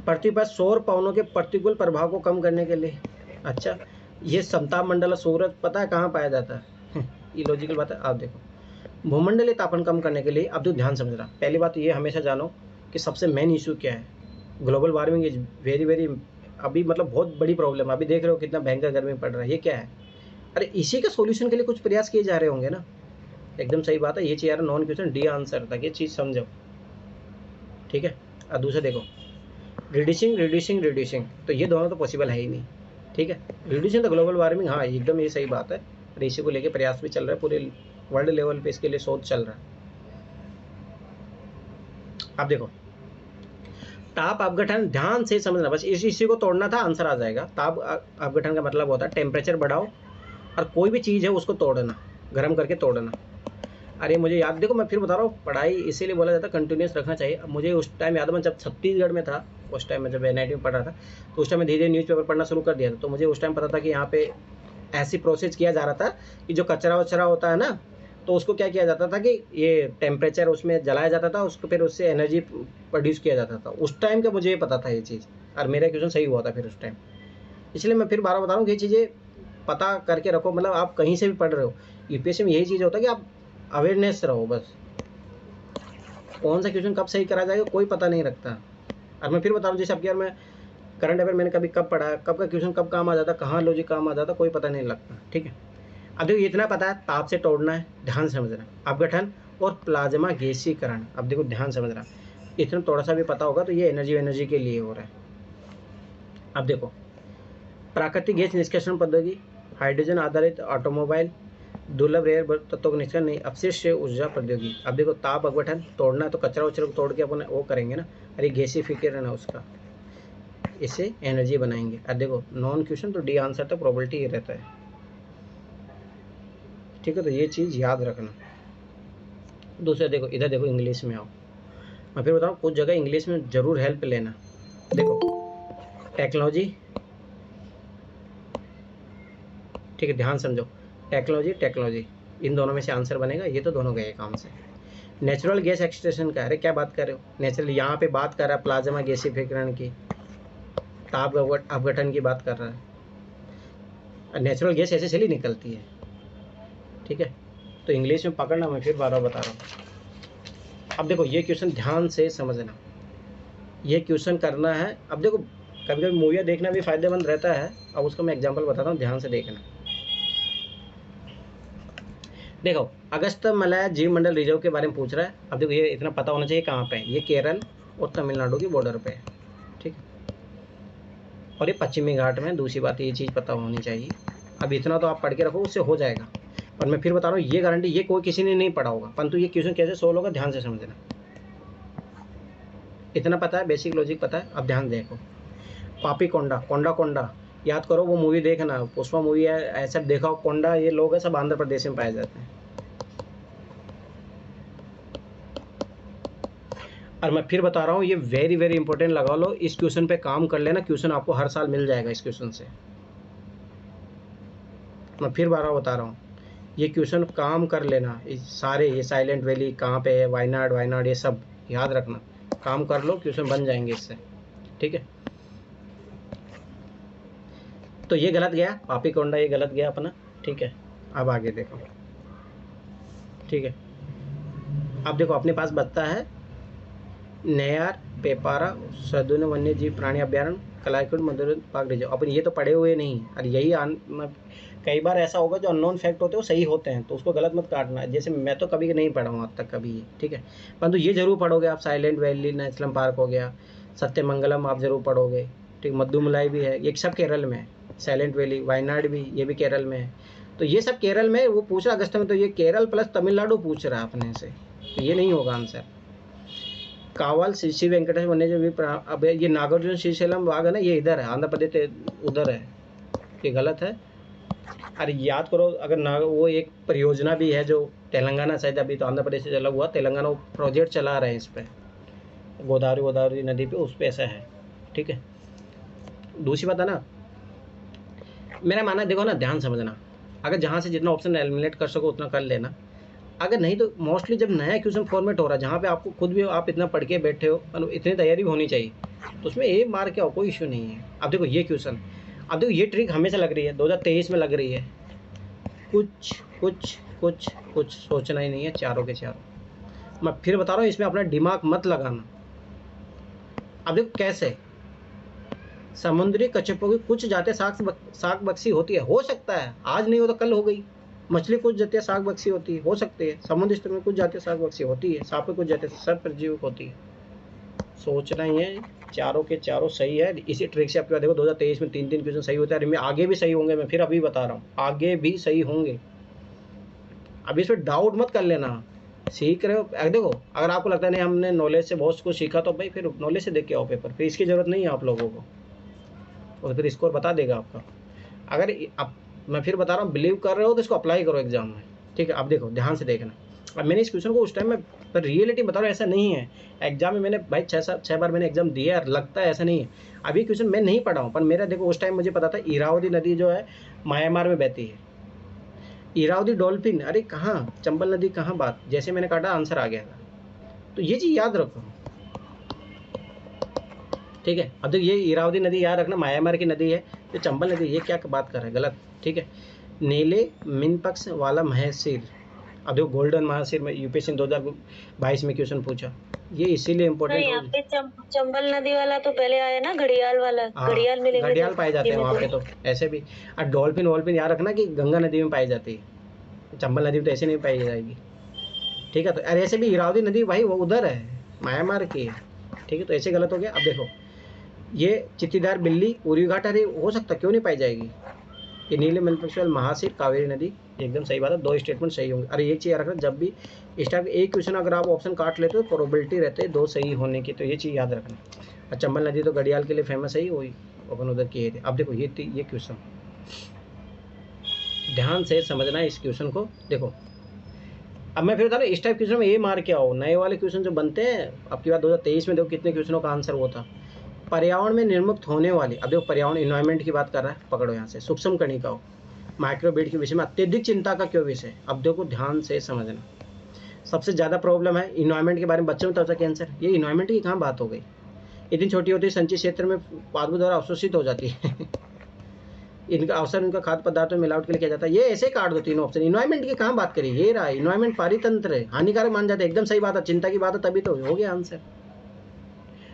पृथ्वी पर सौर पवनों के प्रतिकूल प्रभाव को कम करने के लिए, अच्छा ये संताप मंडल सूरज पता है कहाँ पाया जाता है ये लॉजिकल बात है। आप देखो, भूमंडलीय तापमान कम करने के लिए, अब तो ध्यान समझना, पहली बात ये हमेशा जानो कि सबसे मेन इशू क्या है, global warming is very very, अभी मतलब बहुत बड़ी प्रॉब्लम है, अभी देख रहे हो कितना भयंकर गर्मी पड़ रहा है, ये क्या है, अरे इसी का सॉल्यूशन के लिए कुछ प्रयास किए जा रहे होंगे ना, एकदम सही बात है, ये चीज़ यार नॉन क्वेश्चन डी आंसर था, ये चीज़ समझो, ठीक है। और दूसरा देखो, रिड्यूसिंग, तो ये दोनों तो पॉसिबल है ही नहीं, ठीक है। रिड्यूसिंग द ग्लोबल वार्मिंग, हाँ एकदम ये सही बात है, और इसी को लेके प्रयास भी चल रहा है, पूरे वर्ल्ड लेवल पे इसके लिए शोध चल रहा है। अब देखो, ताप अपघटन, ध्यान से समझना, बस इसी को तोड़ना था, आंसर आ जाएगा। ताप अपघटन का मतलब होता है टेम्परेचर बढ़ाओ और कोई भी चीज़ है उसको तोड़ना, गर्म करके तोड़ना। अरे मुझे याद, देखो मैं फिर बता रहा हूँ, पढ़ाई इसीलिए बोला जाता है कंटिन्यूस रखना चाहिए। अब मुझे उस टाइम याद है, मैं जब छत्तीसगढ़ में था, उस टाइम में जब NIT में पढ़ रहा था, तो उस टाइम में धीरे धीरे न्यूज़पेपर पढ़ना शुरू कर दिया था, तो मुझे उस टाइम पता था कि यहाँ पे ऐसी प्रोसेस किया जा रहा था कि जो कचरा वचरा होता है ना, तो उसको क्या किया जाता था कि ये टेम्परेचर उसमें जलाया जाता था, उसको फिर उससे एनर्जी प्रोड्यूस किया जाता था। उस टाइम का मुझे पता था ये चीज़, और मेरा क्वेश्चन सही हुआ था फिर उस टाइम। इसलिए मैं फिर बार बता रहा हूँ कि ये चीज़ें पता करके रखो, मतलब आप कहीं से भी पढ़ रहे हो, UPSC में यही चीज़ होता है कि आप अवेयरनेस रहो, बस कौन सा क्वेश्चन कब सही करा जाएगा कोई पता नहीं रखता। और मैं फिर बता रहा हूँ, जैसे अब यार मैं करंट अफेयर मैंने कभी कब पढ़ा, कब का क्वेश्चन कब काम आ जाता, कहाँ लॉजिक काम आ जाता, कोई पता नहीं लगता, ठीक है। अब देखो इतना पता है, ताप से तोड़ना है, ध्यान से समझना, अपघटन और प्लाज्मा गैसीकरण, अब देखो ध्यान समझना, इतना थोड़ा सा भी पता होगा तो ये एनर्जी के लिए हो रहा है। अब देखो, प्राकृतिक गैस निष्कर्षण पद्धति, हाइड्रोजन आधारित ऑटोमोबाइल, दुर्लभ रेयर तत्वों का निष्कर्षण नहीं, अपशिष्ट ऊर्जा प्रौद्योगिकी। अब देखो, ताप अपघटन तोड़ना है तो कचरा वचरा को तोड़ के अपन वो करेंगे ना, अरे गैसीफिकेशन है उसका, इससे एनर्जी बनाएंगे। अब देखो नॉन क्वेश्चन तो डी आंसर, तो प्रोबेबिलिटी ये रहता है, ठीक है। तो ये चीज़ याद रखना। दूसरा देखो, इधर देखो, इंग्लिश में आओ, मैं फिर बताऊँ, कुछ जगह इंग्लिश में ज़रूर हेल्प लेना। देखो टेक्नोलॉजी, ठीक है, ध्यान समझो, टेक्नोलॉजी इन दोनों में से आंसर बनेगा, ये तो दोनों गए काम से। नेचुरल गैस एक्सट्रैक्शन का, अरे क्या बात कर रहे हो, नेचुरल यहाँ पे बात कर रहा है प्लाज्मा गैसीफिकेशन की, ताप अपघटन की बात कर रहा है, नेचुरल गैस ऐसे चली निकलती है, ठीक है। तो इंग्लिश में पकड़ना, मैं फिर बार बता रहा हूँ। अब देखो ये क्वेश्चन ध्यान से समझना, ये क्वेश्चन करना है। अब देखो कभी कभी मूवियाँ देखना भी फायदेमंद रहता है, अब उसका मैं एग्जांपल बताता हूँ, ध्यान से देखना। देखो अगस्त मलय जीव मंडल रिजर्व के बारे में पूछ रहा है। अब देखो ये इतना पता होना चाहिए कहाँ पे है, ये केरल और तमिलनाडु की बॉर्डर पे है, ठीक है, और ये पश्चिमी घाट में। दूसरी बात ये चीज़ पता होनी चाहिए, अब इतना तो आप पढ़ के रखो, उससे हो जाएगा। और मैं फिर बता रहा हूँ, ये गारंटी ये कोई किसी ने नहीं पढ़ा होगा, परंतु ये क्वेश्चन कैसे सोल्व होगा ध्यान से समझना। इतना पता है, बेसिक लॉजिक पता है। अब ध्यान देखो, पापी कोंडा याद करो, वो मूवी देखना, पुष्पा मूवी है, ऐसा देखा हो, कोंडा ये लोग है सब आंध्र प्रदेश में पाए जाते हैं। और मैं फिर बता रहा हूँ, ये वेरी वेरी इंपॉर्टेंट, लगा लो, इस क्वेश्चन पे काम कर लेना, क्वेश्चन आपको हर साल मिल जाएगा इस क्वेश्चन से। मैं फिर बार बता रहा हूँ, ये क्वेश्चन काम कर लेना, इस सारे, ये साइलेंट वैली कहाँ पे है, वायनाड ये सब याद रखना, काम कर लो, क्वेश्चन बन जाएंगे इससे, ठीक है। तो ये गलत गया, पापी कोंडा ये गलत गया अपना, ठीक है। अब आगे देखो, ठीक है। अब देखो अपने पास बचता है नेयार, पेपारा, सदुन वन्य जीव प्राणी अभ्यारण्य, कलाईकुंड, मधुर पार्क रिजर्व। अपन ये तो पढ़े हुए नहीं, और यही कई बार ऐसा होगा जो अननोन फैक्ट होते हैं वो सही होते हैं, तो उसको गलत मत काटना। जैसे मैं तो कभी नहीं पढ़ा हूँ आज तक कभी, ठीक है, परंतु ये जरूर पढ़ोगे आप, साइलेंट वैली नेशनल पार्क हो गया, सत्यमंगलम आप जरूर पढ़ोगे, ठीक, मद्दुमलाई भी है, ये सब केरल में है, साइलेंट वैली, वायनाड भी, ये भी केरल में है। तो ये सब केरल में, वो पूछ रहा अगस्त में, तो ये केरल प्लस तमिलनाडु पूछ रहा है अपने से, तो ये नहीं होगा आंसर। कावल श्री वेंकटेश वन्य जीव अब ये नागार्जुन श्रीशैलम बाग है ना, ये इधर है, आंध्र प्रदेश उधर है, ये गलत है। अरे याद करो, अगर ना वो एक परियोजना भी है जो तेलंगाना शायद, अभी तो आंध्र प्रदेश से चला हुआ, तेलंगाना वो प्रोजेक्ट चला रहे हैं इस पर, गोदावरी नदी पे, उस पर ऐसा है, ठीक है। दूसरी बात है ना, मेरा मानना देखो ना, ध्यान समझना, अगर जहाँ से जितना ऑप्शन एलिमिनेट कर सको उतना कर लेना, अगर नहीं तो मोस्टली जब नया क्वेश्चन फॉर्मेट हो रहा है, जहाँ पे आपको खुद भी आप इतना पढ़ के बैठे हो, मतलब इतनी तैयारी भी होनी चाहिए, तो उसमें ए मार के आओ, कोई इशू नहीं है। अब देखो ये क्वेश्चन, अब देखो ये ट्रिक हमेशा लग रही है, 2023 में लग रही है, कुछ कुछ कुछ कुछ सोचना ही नहीं है, चारों के चारों। मैं फिर बता रहा हूँ, इसमें अपना दिमाग मत लगाना। अब देखो कैसे, समुद्री कछुओं की कुछ जातें शाक बक्सी होती है, हो सकता है आज नहीं हो तो कल हो गई। मछली कुछ जातियाँ शाक बक्सी होती है, हो सकती है। समुद्र स्तर में कुछ जातियाँ शाक बक्सी होती है, सांप में कुछ जातियाँ सर्वप्रजीवक होती है। सोचना ही है, चारों के चारों सही है। इसी ट्रिक से आपके देखो 2023 में 3 क्वेश्चन सही होते हैं, आगे भी सही होंगे, मैं फिर अभी बता रहा हूँ, आगे भी सही होंगे। अभी इस पर डाउट मत कर लेना, सीख रहे हो। देखो अगर आपको लगता है नहीं हमने नॉलेज से बहुत कुछ सीखा, तो भाई फिर नॉलेज से देख के आओ पेपर, फिर इसकी जरूरत नहीं है आप लोगों को, और फिर स्कोर बता देगा आपका। अगर अब मैं फिर बता रहा हूँ, बिलीव कर रहे हो तो इसको अप्लाई करो एग्जाम में, ठीक है। अब देखो ध्यान से देखना, अब मैंने इस क्वेश्चन को उस टाइम में, पर रियलिटी बता रहा हूँ, ऐसा नहीं है। एग्जाम में मैंने भाई 6 बार मैंने एग्जाम दिया है, लगता है ऐसा नहीं है। अभी क्वेश्चन मैं नहीं पढ़ा हूँ, पर मेरा देखो उस टाइम मुझे पता था इरावदी नदी जो है म्यांमार में बहती है। इरावदी डॉल्फिन, अरे कहाँ, चंबल नदी कहाँ, बात जैसे मैंने काटा आंसर आ गया था। तो ये चीज़ याद रखो, ठीक है। अब देखो ये इरावदी नदी याद रखना, म्यांमार की नदी है। तो चंबल नदी, ये क्या बात कर रहा है, गलत, ठीक है। नीले मिनपक्ष वाला महसीर, अब देखो गोल्डन महासीर में यूपीएससी 2022 में क्वेश्चन पूछा, ये इसीलिए इम्पोर्टेंट यहाँ पे चंबल नदी वाला तो पहले आया ना, घड़ियाल वाला, घड़ियाल मिलेंगे, घड़ियाल पाए जाते हैं वहाँ पे, तो ऐसे भी। और डॉल्फिन वॉल्फिन याद रखना कि गंगा नदी में पाई जाती है, चंबल नदी में तो ऐसे नहीं पाई जाएगी, ठीक है। तो अरे ऐसे भी इरावदी नदी भाई वो उधर है, म्यांमार की है, ठीक है। तो ऐसे गलत हो गया। अब देखो ये चित्तीदार बिल्ली पूरी घाट, अरे हो सकता, क्यों नहीं पाई जाएगी। ये नीले मिनपक्ष महासीर कावेरी नदी, एकदम सही बात है, 2 स्टेटमेंट सही होंगे। अरे एक चीज़ याद रखना, जब भी इस टाइप एक क्वेश्चन अगर आप ऑप्शन काट लेते हो तो प्रोबेबिलिटी रहते हैं 2 सही होने की, तो ये चीज़ याद रखना। और चंबल नदी तो घड़ियाल के लिए फेमस है ही, वही अपन उधर किए थे। अब देखो ये क्वेश्चन ध्यान से समझना है, इस क्वेश्चन को देखो। अब मैं फिर बता रहा हूँ, इस टाइप क्वेश्चन में ये मार के आओ, नए वाले क्वेश्चन जो बनते हैं। अब की बात 2023 में देखो कितने क्वेश्चनों का आंसर वो था। पर्यावरण में निर्मुक्त होने वाली, अब देखो पर्यावरण इन्वायरमेंट की बात कर रहा है, पकड़ो यहाँ से, सूक्ष्म कणिकाओं माइक्रोबीट के विषय में अत्यधिक चिंता का क्यों विषय। अब देखो ध्यान से समझना, सबसे ज़्यादा प्रॉब्लम है इन्वायरमेंट के बारे में, बच्चों में तब तक कैंसर, ये इन्वायरमेंट की कहाँ बात हो गई। इतनी छोटी होती है, संचित क्षेत्र में पादपों द्वारा अवशोषित हो जाती है इनका अवसर इनका खाद्य पदार्थों में मिलावट के लिए किया जाता है। ये ऐसे काट दो तीनों ऑप्शन, इन्वायरमेंट की कहाँ बात करी, ये रहा इन्वायरमेंट पारितंत्र है, हानिकारक मान जाते हैं, एकदम सही बात है, चिंता की बात है, तभी तो हो गया आंसर।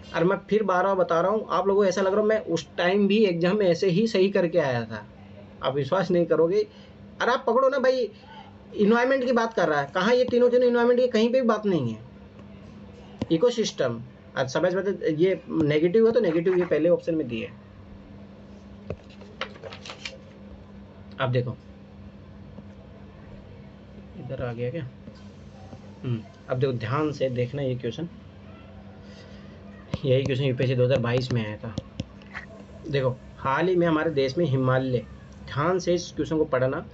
और मैं फिर 12 बता रहा हूँ, आप लोगों को ऐसा लग रहा है मैं उस टाइम भी एग्जाम में ऐसे ही सही करके आया था, आप विश्वास नहीं करोगे। अरे आप पकड़ो ना भाई, इन्वायरमेंट की बात कर रहा है, कहाँ ये तीनों इन्वायरमेंट की कहीं पे भी बात नहीं है। इकोसिस्टम, आज समझ में, ये नेगेटिव है तो नेगेटिव ये पहले ऑप्शन में दिए। अब देखो इधर आ गया क्या, अब देखो ध्यान से देखना, ये क्वेश्चन, यही क्वेश्चन यूपीएससी 2022 में आया था। देखो हाल ही में हमारे देश में हिमालय, ध्यान से इस क्वेश्चन को पढ़ना,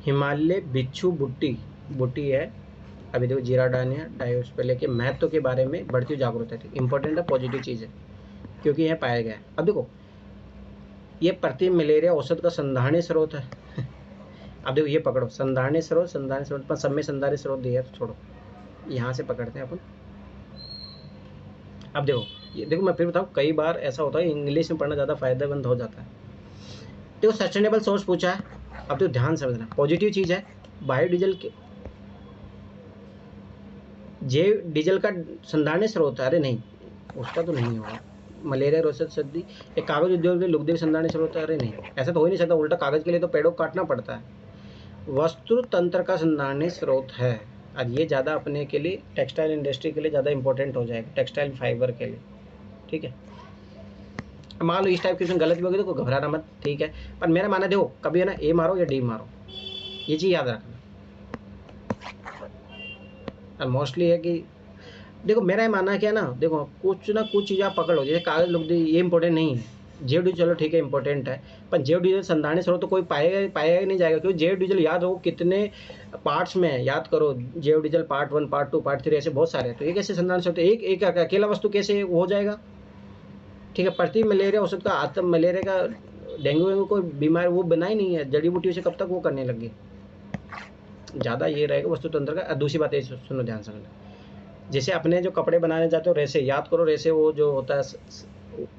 हिमालय बिच्छू बुट्टी है। अभी देखो जीराडानिया डायोस्पेले के महत्व के बारे में बढ़ती हुई जागरूकता थी, इंपॉर्टेंट है, पॉजिटिव चीज़ है, क्योंकि यह पाया गया है। अब देखो ये प्रति मलेरिया औषध का संधारणीय स्रोत है अब देखो ये पकड़ो, संधारणीय स्रोत पर सब में संधारणीय स्रोत दिया, तो छोड़ो, यहाँ से पकड़ते हैं अपन। अब देखो ये देखो, मैं फिर बताऊँ, कई बार ऐसा होता है इंग्लिश में पढ़ना ज़्यादा फायदेमंद हो जाता है। देखो सस्टेनेबल सोर्स पूछा है, अब तो ध्यान से समझना, पॉजिटिव चीज़ है, बायोडीजल के जैव डीजल का संधारणीय स्रोत है, अरे नहीं उसका तो नहीं होगा। मलेरिया रोसद सर्दी, एक कागज उद्योग में लुगदेव संधारणीय स्रोत है, अरे नहीं ऐसा तो हो ही नहीं सकता, उल्टा कागज के लिए तो पेड़ों को काटना पड़ता है। वस्तु तंत्र का संधारणीय स्रोत है, और ये ज़्यादा अपने के लिए टेक्सटाइल इंडस्ट्री के लिए ज़्यादा इंपॉर्टेंट हो जाएगा, टेक्सटाइल फाइबर के लिए, ठीक है। मान लो इस टाइप क्वेश्चन गलत भी होगी तो कोई घबराना मत, ठीक है। पर मेरा मानना देखो, कभी है ना ए मारो या डी मारो, ये चीज़ याद रखना। और मोस्टली है कि देखो मेरा ये मानना क्या है ना, देखो कुछ ना कुछ चीज़ आप पकड़ो, जैसे कागज लिख दे ये इंपॉर्टेंट नहीं है, जेव डीजल चलो ठीक है इंपॉर्टेंट है, पर जेव डीजल संधारित स्रोत तो कोई पाएगा ही नहीं जाएगा, क्योंकि जेव डीजल याद हो कितने पार्ट्स में है, याद करो जेव डीजल पार्ट 1 पार्ट 2 पार्ट 3 ऐसे बहुत सारे हैं, तो ये कैसे संधारित स्रोत, एक एक अकेला वस्तु कैसे हो जाएगा। ठीक है, प्रति मलेरिया औसत का आत्म मलेरिया का डेंगू वेंगू कोई बीमारी वो बना ही नहीं है, जड़ी बूटियों से कब तक वो करने लगी, ज़्यादा ये रहेगा वस्तु तंत्र का। दूसरी बात ये सुनो ध्यान से, जैसे अपने जो कपड़े बनाने जाते हो रेसे, याद करो रेसे वो जो होता है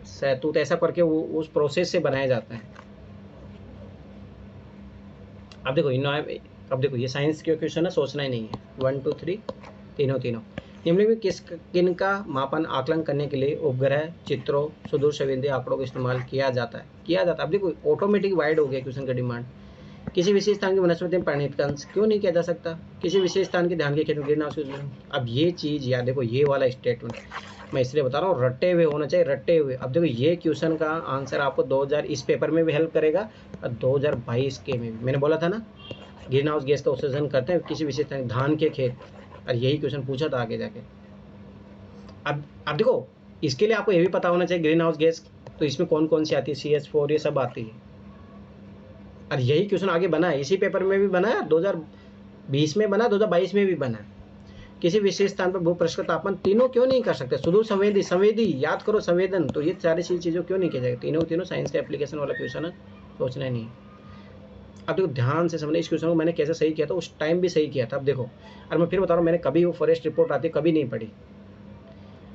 सहतूत ऐसा करके वो उस प्रोसेस से बनाया जाता है। अब देखो अब देखो ये साइंस के क्वेश्चन है, सोचना ही नहीं है, 1 2 3 तीनों निम्न में किन का मापन आकलन करने के लिए उपग्रह, चित्रों, सुदूर संवेदी आंकड़ों का इस्तेमाल किया जाता है। अब देखो ऑटोमेटिक वाइड हो गया क्वेश्चन का डिमांड। किसी विशेष स्थान की वनस्पति में परिणत का अंश क्यों नहीं किया जा सकता, किसी विशेष स्थान के ध्यान के क्षेत्र में ग्रीन हाउस। अब ये चीज़ याद देखो, ये वाला स्टेटमेंट मैं इसलिए बता रहा हूँ, रट्टे हुए होना चाहिए, रट्टे हुए। अब देखो ये क्वेश्चन का आंसर आपको 2000 इस पेपर में भी हेल्प करेगा और 2022 के में भी। मैंने बोला था ना ग्रीन हाउस गैस का उत्सर्जन करते हैं किसी विशेष स्थान, धान के खेत, और यही क्वेश्चन पूछा था आगे जाके। अब देखो इसके लिए आपको ये भी पता होना चाहिए ग्रीन हाउस गैस तो इसमें कौन कौन सी आती है, CH4 ये सब आती है, और यही क्वेश्चन आगे बना है, इसी पेपर में भी बना है, 2020 में बना, 2022 में भी बना है। किसी विशेष स्थान पर भूपृष्ठ का तापमान तीनों क्यों नहीं कर सकते, सुदूर संवेदी याद करो, संवेदन, तो ये सारी चीज़ों क्यों नहीं किया जाएगा, तीनों साइंस का एप्लीकेशन वाला क्वेश्चन है, सोचना नहीं है। अब देखो ध्यान से समझना, इस क्वेश्चन को मैंने कैसे सही किया था, उस टाइम भी सही किया था। अब देखो, और मैं फिर बता रहा हूँ, मैंने कभी वो फॉरेस्ट रिपोर्ट आती कभी नहीं पढ़ी,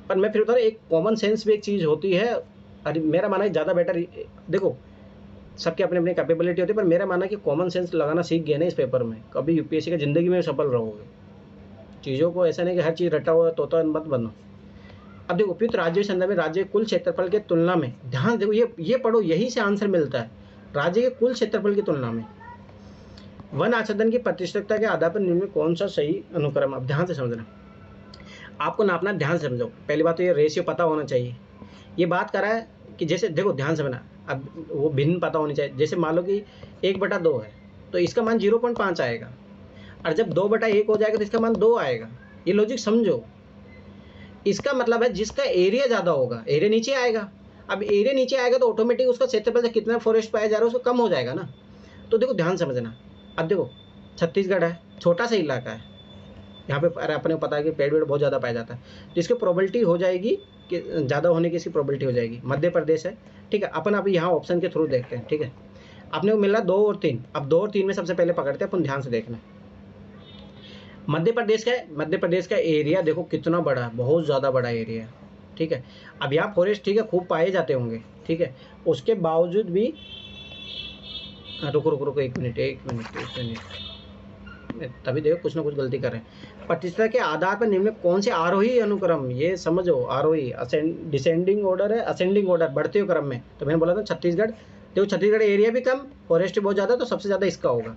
पर मैं फिर बता रहा हूँ एक कॉमन सेंस भी एक चीज़ होती है, और मेरा मानना है ज़्यादा बेटर, देखो सबके अपने अपनी कैपेबिलिटी होती है, पर मेरा मानना है कि कॉमन सेंस लगाना सीख गए ना इस पेपर में, कभी UPSC का ज़िंदगी में सफल रहोगे। चीज़ों को ऐसा नहीं कि हर चीज़ रटा हुआ तोता मत बनो। अब देखो उपयुक्त राज्य के संदर्भ में राज्य के कुल क्षेत्रफल के तुलना में, ध्यान देखो ये पढ़ो, यही से आंसर मिलता है, राज्य के कुल क्षेत्रफल की तुलना में वन आच्छादन की प्रतिशतता के आधार पर निम्न कौन सा सही अनुक्रम। अब ध्यान से समझना, आपको नापना, ध्यान से समझो। पहली बात तो ये रेशियो पता होना चाहिए। ये बात करा है कि जैसे देखो ध्यान से समझना, अब वो भिन्न पता होनी चाहिए। जैसे मान लो कि 1/2 है तो इसका मान 0.5 आएगा, और जब 2/1 हो जाएगा तो इसका मान 2 आएगा। ये लॉजिक समझो, इसका मतलब है जिसका एरिया ज़्यादा होगा एरिया नीचे आएगा। अब एरिया नीचे आएगा तो ऑटोमेटिक उसका क्षेत्रफल से कितना फॉरेस्ट पाया जा रहा है उसको कम हो जाएगा ना। तो देखो ध्यान समझना, अब देखो छत्तीसगढ़ है, छोटा सा इलाका है, यहाँ पे अरे अपने को पता है कि पेड़ वेड़ बहुत ज़्यादा पाया जाता है, तो इसकी प्रोबेबिलिटी हो जाएगी कि ज़्यादा होने की इसकी प्रोबेबिलिटी हो जाएगी। मध्य प्रदेश है, ठीक है, अपन अभी यहाँ ऑप्शन के थ्रू देखते हैं, ठीक है। अपने को मिल रहा 2 और 3, अब 2 और 3 में सबसे पहले पकड़ते हैं अपन, ध्यान से देखना। मध्य प्रदेश का एरिया देखो कितना बड़ा है, बहुत ज़्यादा बड़ा एरिया है, ठीक है। अब यहाँ फॉरेस्ट ठीक है खूब पाए जाते होंगे, ठीक है, उसके बावजूद भी रुको एक मिनट, तभी देखो कुछ ना कुछ गलती कर रहे हैं। प्रतिशतता के आधार पर निम्न कौन से आरोही अनुक्रम, ये समझो, आरोही डिसेंडिंग ऑर्डर है, असेंडिंग ऑर्डर बढ़ते हुए क्रम में। तो मैंने बोला था छत्तीसगढ़, देखो छत्तीसगढ़ एरिया भी कम, फॉरेस्ट बहुत ज़्यादा, तो सबसे ज़्यादा इसका होगा।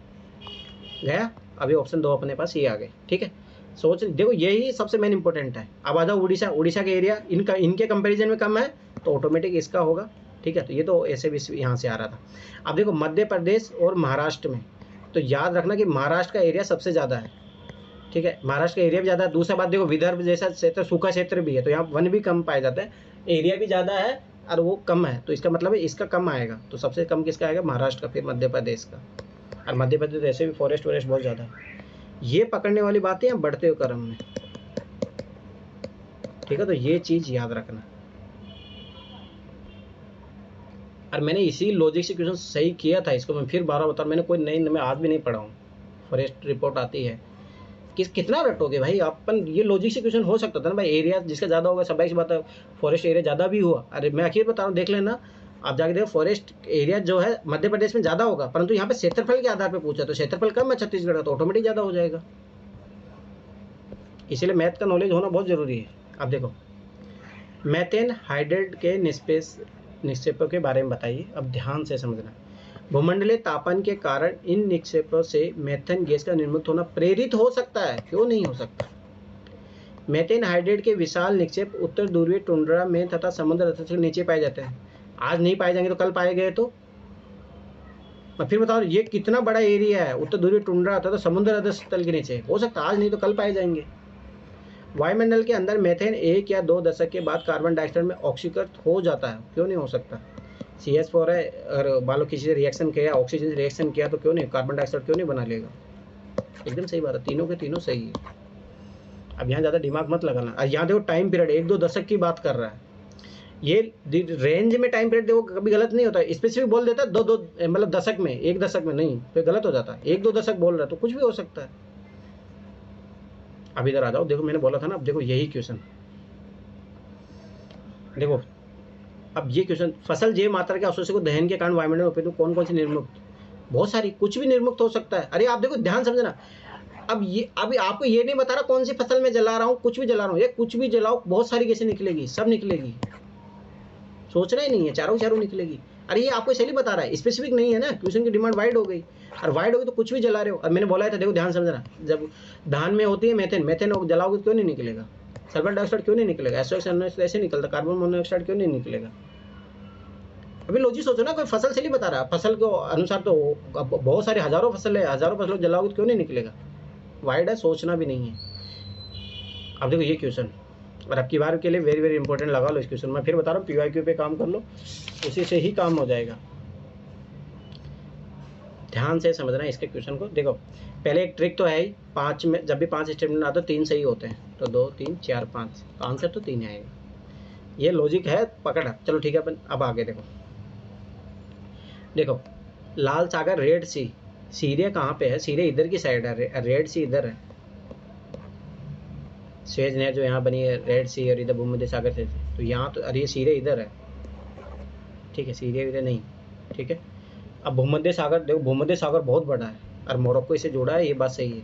गया, अभी ऑप्शन 2 अपने पास ये आ गए, ठीक है। सोच देखो यही सबसे मेन इंपॉर्टेंट है। अब आ जाओ उड़ीसा का एरिया इनके कंपेरिजन में कम है, तो ऑटोमेटिक इसका होगा, ठीक है। तो ये तो ऐसे भी यहाँ से आ रहा था। अब देखो मध्य प्रदेश और महाराष्ट्र में, तो याद रखना कि महाराष्ट्र का एरिया सबसे ज़्यादा है, ठीक है, महाराष्ट्र का एरिया भी ज़्यादा है। दूसरा बात देखो विदर्भ जैसा क्षेत्र सूखा क्षेत्र भी है, तो यहाँ वन भी कम पाया जाता है, एरिया भी ज़्यादा है और वो कम है, तो इसका मतलब है इसका कम आएगा। तो सबसे कम किसका आएगा, महाराष्ट्र का, फिर मध्य प्रदेश का, और मध्य प्रदेश ऐसे भी फॉरेस्ट बहुत ज़्यादा है। ये पकड़ने वाली बातें हैं बढ़ते हुए क्रम में, ठीक है। तो ये चीज़ याद रखना, और मैंने इसी लॉजिक से क्वेश्चन सही किया था, इसको मैं फिर 12 बता, मैंने कोई नई मैं आज भी नहीं पढ़ा हूँ। फॉरेस्ट रिपोर्ट आती है कितना रटोगे भाई अपन, ये लॉजिक से क्वेश्चन हो सकता था ना भाई, एरिया जिसका ज़्यादा होगा, सब बात है, फॉरेस्ट एरिया ज़्यादा भी हुआ। अरे मैं आखिर बता रहा हूँ, देख लेना आप जाके देखो, फॉरेस्ट एरिया जो है मध्य प्रदेश में ज़्यादा होगा, परंतु यहाँ पे क्षेत्रफल के आधार पर पूछा, तो क्षेत्रफल कम है छत्तीसगढ़ का, तो ऑटोमेटिक ज़्यादा हो जाएगा। इसीलिए मैथ का नॉलेज होना बहुत ज़रूरी है। अब देखो मेथेन हाइड्रेट के निक्षेपों के बारे में बताइए। अब ध्यान से समझना, भूमंडलीय तापन के कारण इन निक्षेपों से मेथेन गैस का निर्मित होना प्रेरित हो सकता है, क्यों नहीं हो सकता। मेथेन हाइड्रेट के विशाल निक्षेप उत्तर ध्रुवीय टुंड्रा में तथा समुद्र तल के नीचे पाए जाते हैं। आज नहीं पाए जाएंगे तो कल पाए गए, तो मैं फिर बताओ ये कितना बड़ा एरिया है, उत्तर ध्रुवीय टुंड्रा तथा समुद्र तल के नीचे, हो सकता है आज नहीं तो कल पाए जाएंगे। वायुमंडल के अंदर मेथेन 1 या 2 दशक के बाद कार्बन डाइऑक्साइड में ऑक्सीकृत हो जाता है, क्यों नहीं हो सकता? CH4 है, और मान लो किसी से रिएक्शन किया, ऑक्सीजन से रिएक्शन किया तो क्यों नहीं कार्बन डाइऑक्साइड क्यों नहीं बना लेगा? एकदम सही बात है, तीनों के तीनों सही है। अब यहाँ ज़्यादा दिमाग मत लगाना। और यहाँ देखो टाइम पीरियड 1-2 दशक की बात कर रहा है, ये रेंज में टाइम पीरियड देखो कभी गलत नहीं होता है। स्पेसिफिक बोल देता है 2 मतलब दशक में, 1 दशक में नहीं, फिर गलत हो जाता है। 1-2 दशक बोल रहा है तो कुछ भी हो सकता है। अब इधर आ जाओ, देखो मैंने बोला था ना, अब देखो यही क्वेश्चन देखो। अब ये क्वेश्चन, फसल जैव मात्रा के अवशोषण को दहन के कारण वायुमंडल में उपस्थित कौन कौन सी निर्मुक्त? बहुत सारी, कुछ भी निर्मुक्त हो सकता है। अरे आप देखो ध्यान समझना, अब ये अभी आपको ये नहीं बता रहा कौन सी फसल में जला रहा हूँ, कुछ भी जला रहा हूँ, ये कुछ भी जलाओ बहुत सारी गैसें निकलेगी, सब निकलेगी, सोचना ही नहीं है, चारों निकलेगी। अरे ये आपको इसलिए बता रहा है, स्पेसिफिक नहीं है ना, क्वेश्चन की डिमांड वाइड हो गई, और वाइड होगी तो कुछ भी जला रहे हो। और मैंने बोला था देखो ध्यान समझना, जब धान में होती है मेथेन, मेथेन जलाओगे तो क्यों नहीं निकलेगा? सल्फर डाइऑक्साइड क्यों नहीं निकलेगा? SOx ऐसे निकलता, कार्बन मोनोऑक्साइड क्यों नहीं निकलेगा? अभी लॉजिक सोचो ना, कोई फसल से नहीं बता रहा, फसल के अनुसार तो बहुत सारे हजारों फसल है, हजारों फसलों जलाओगे तो क्यों नहीं निकलेगा? वाइड है, सोचना भी नहीं है। अब देखो ये क्वेश्चन, और अब की बार के लिए वेरी वेरी इंपॉर्टेंट लगा लो इस क्वेश्चन। मैं फिर बता रहा हूँ, PYQ पे काम कर लो, उसी से ही काम हो जाएगा। ध्यान से समझना इसके क्वेश्चन को। देखो पहले एक ट्रिक तो है ही, 5 में जब भी 5 स्टेटमेंट आते 3 सही होते हैं, तो 2 3 4 5, तो आंसर तो 3 आएगा। ये लॉजिक है, पकड़। चलो ठीक है, अपन अब आगे देखो लाल सागर, रेड सी, सीरिया कहाँ पे है? सीरिया इधर की साइड है, रेड सी इधर है। स्वेज नहर जो यहाँ बनी है, रेड सी, और इधर भूमध्य सागर से, तो यहाँ तो, अरे ये सीरिया इधर है, ठीक है, सीरिया इधर नहीं, ठीक है। अब भूमध्य सागर देखो, भूमध्य सागर बहुत बड़ा है और मोरक्को इसे जोड़ा है, ये बात सही है।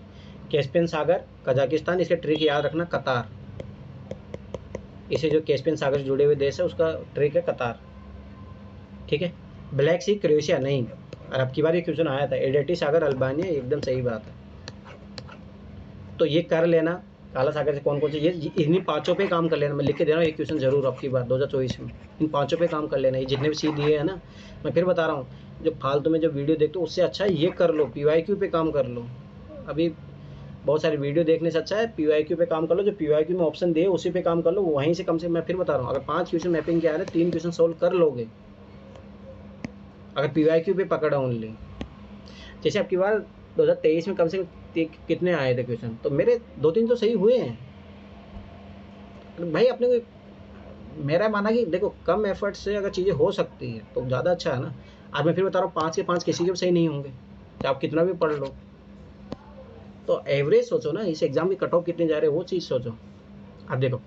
कैस्पियन सागर कजाकिस्तान, इसका ट्रिक याद रखना कतार, इसे जो कैस्पियन सागर से जुड़े हुए देश है उसका ट्रिक है कतार, ठीक है। ब्लैक सी क्रोएशिया नहीं, और अब की बार ये क्वेश्चन आया था, एडेटिस सागर अल्बानिया, एकदम सही बात है। तो ये कर लेना, काला सागर से कौन कौन से, ये इन्हीं 5 पे काम कर लेना, मैं लिख के दे रहा हूँ, एक क्वेश्चन जरूर अब की बार 2024 में इन 5 पे काम कर लेना। ये जितने भी सी दिए हैं ना, मैं फिर बता रहा हूँ, जो फालतू में जो वीडियो देखते हो उससे अच्छा है ये कर लो, PYQ पे काम कर लो। अभी बहुत सारी वीडियो देखने से अच्छा है PYQ पे काम कर लो, जो PYQ में ऑप्शन दिए उसी पे काम कर लो, वहीं से कम से, मैं फिर बता रहा हूँ, अगर 5 क्वेश्चन मैपिंग के आ रहे हैं 3 क्वेश्चन सोल्व कर लोगे अगर PYQ पे पकड़ा ओनली। जैसे अब की बार 2023 में कम से कम कितने आए थे क्वेश्चन, तो मेरे 2-3 तो सही हुए हैं भाई। अपने को मेरा माना कि देखो कम एफर्ट से अगर चीज़ें हो सकती है तो ज़्यादा अच्छा है ना। आज मैं फिर बता रहा हूँ 5 के 5 किसी के भी सही नहीं होंगे, चाहे आप कितना भी पढ़ लो। तो एवरेज सोचो ना, इस एग्जाम की कट ऑफ कितने जा रहे हैं वो चीज़ सोचो। अब देखो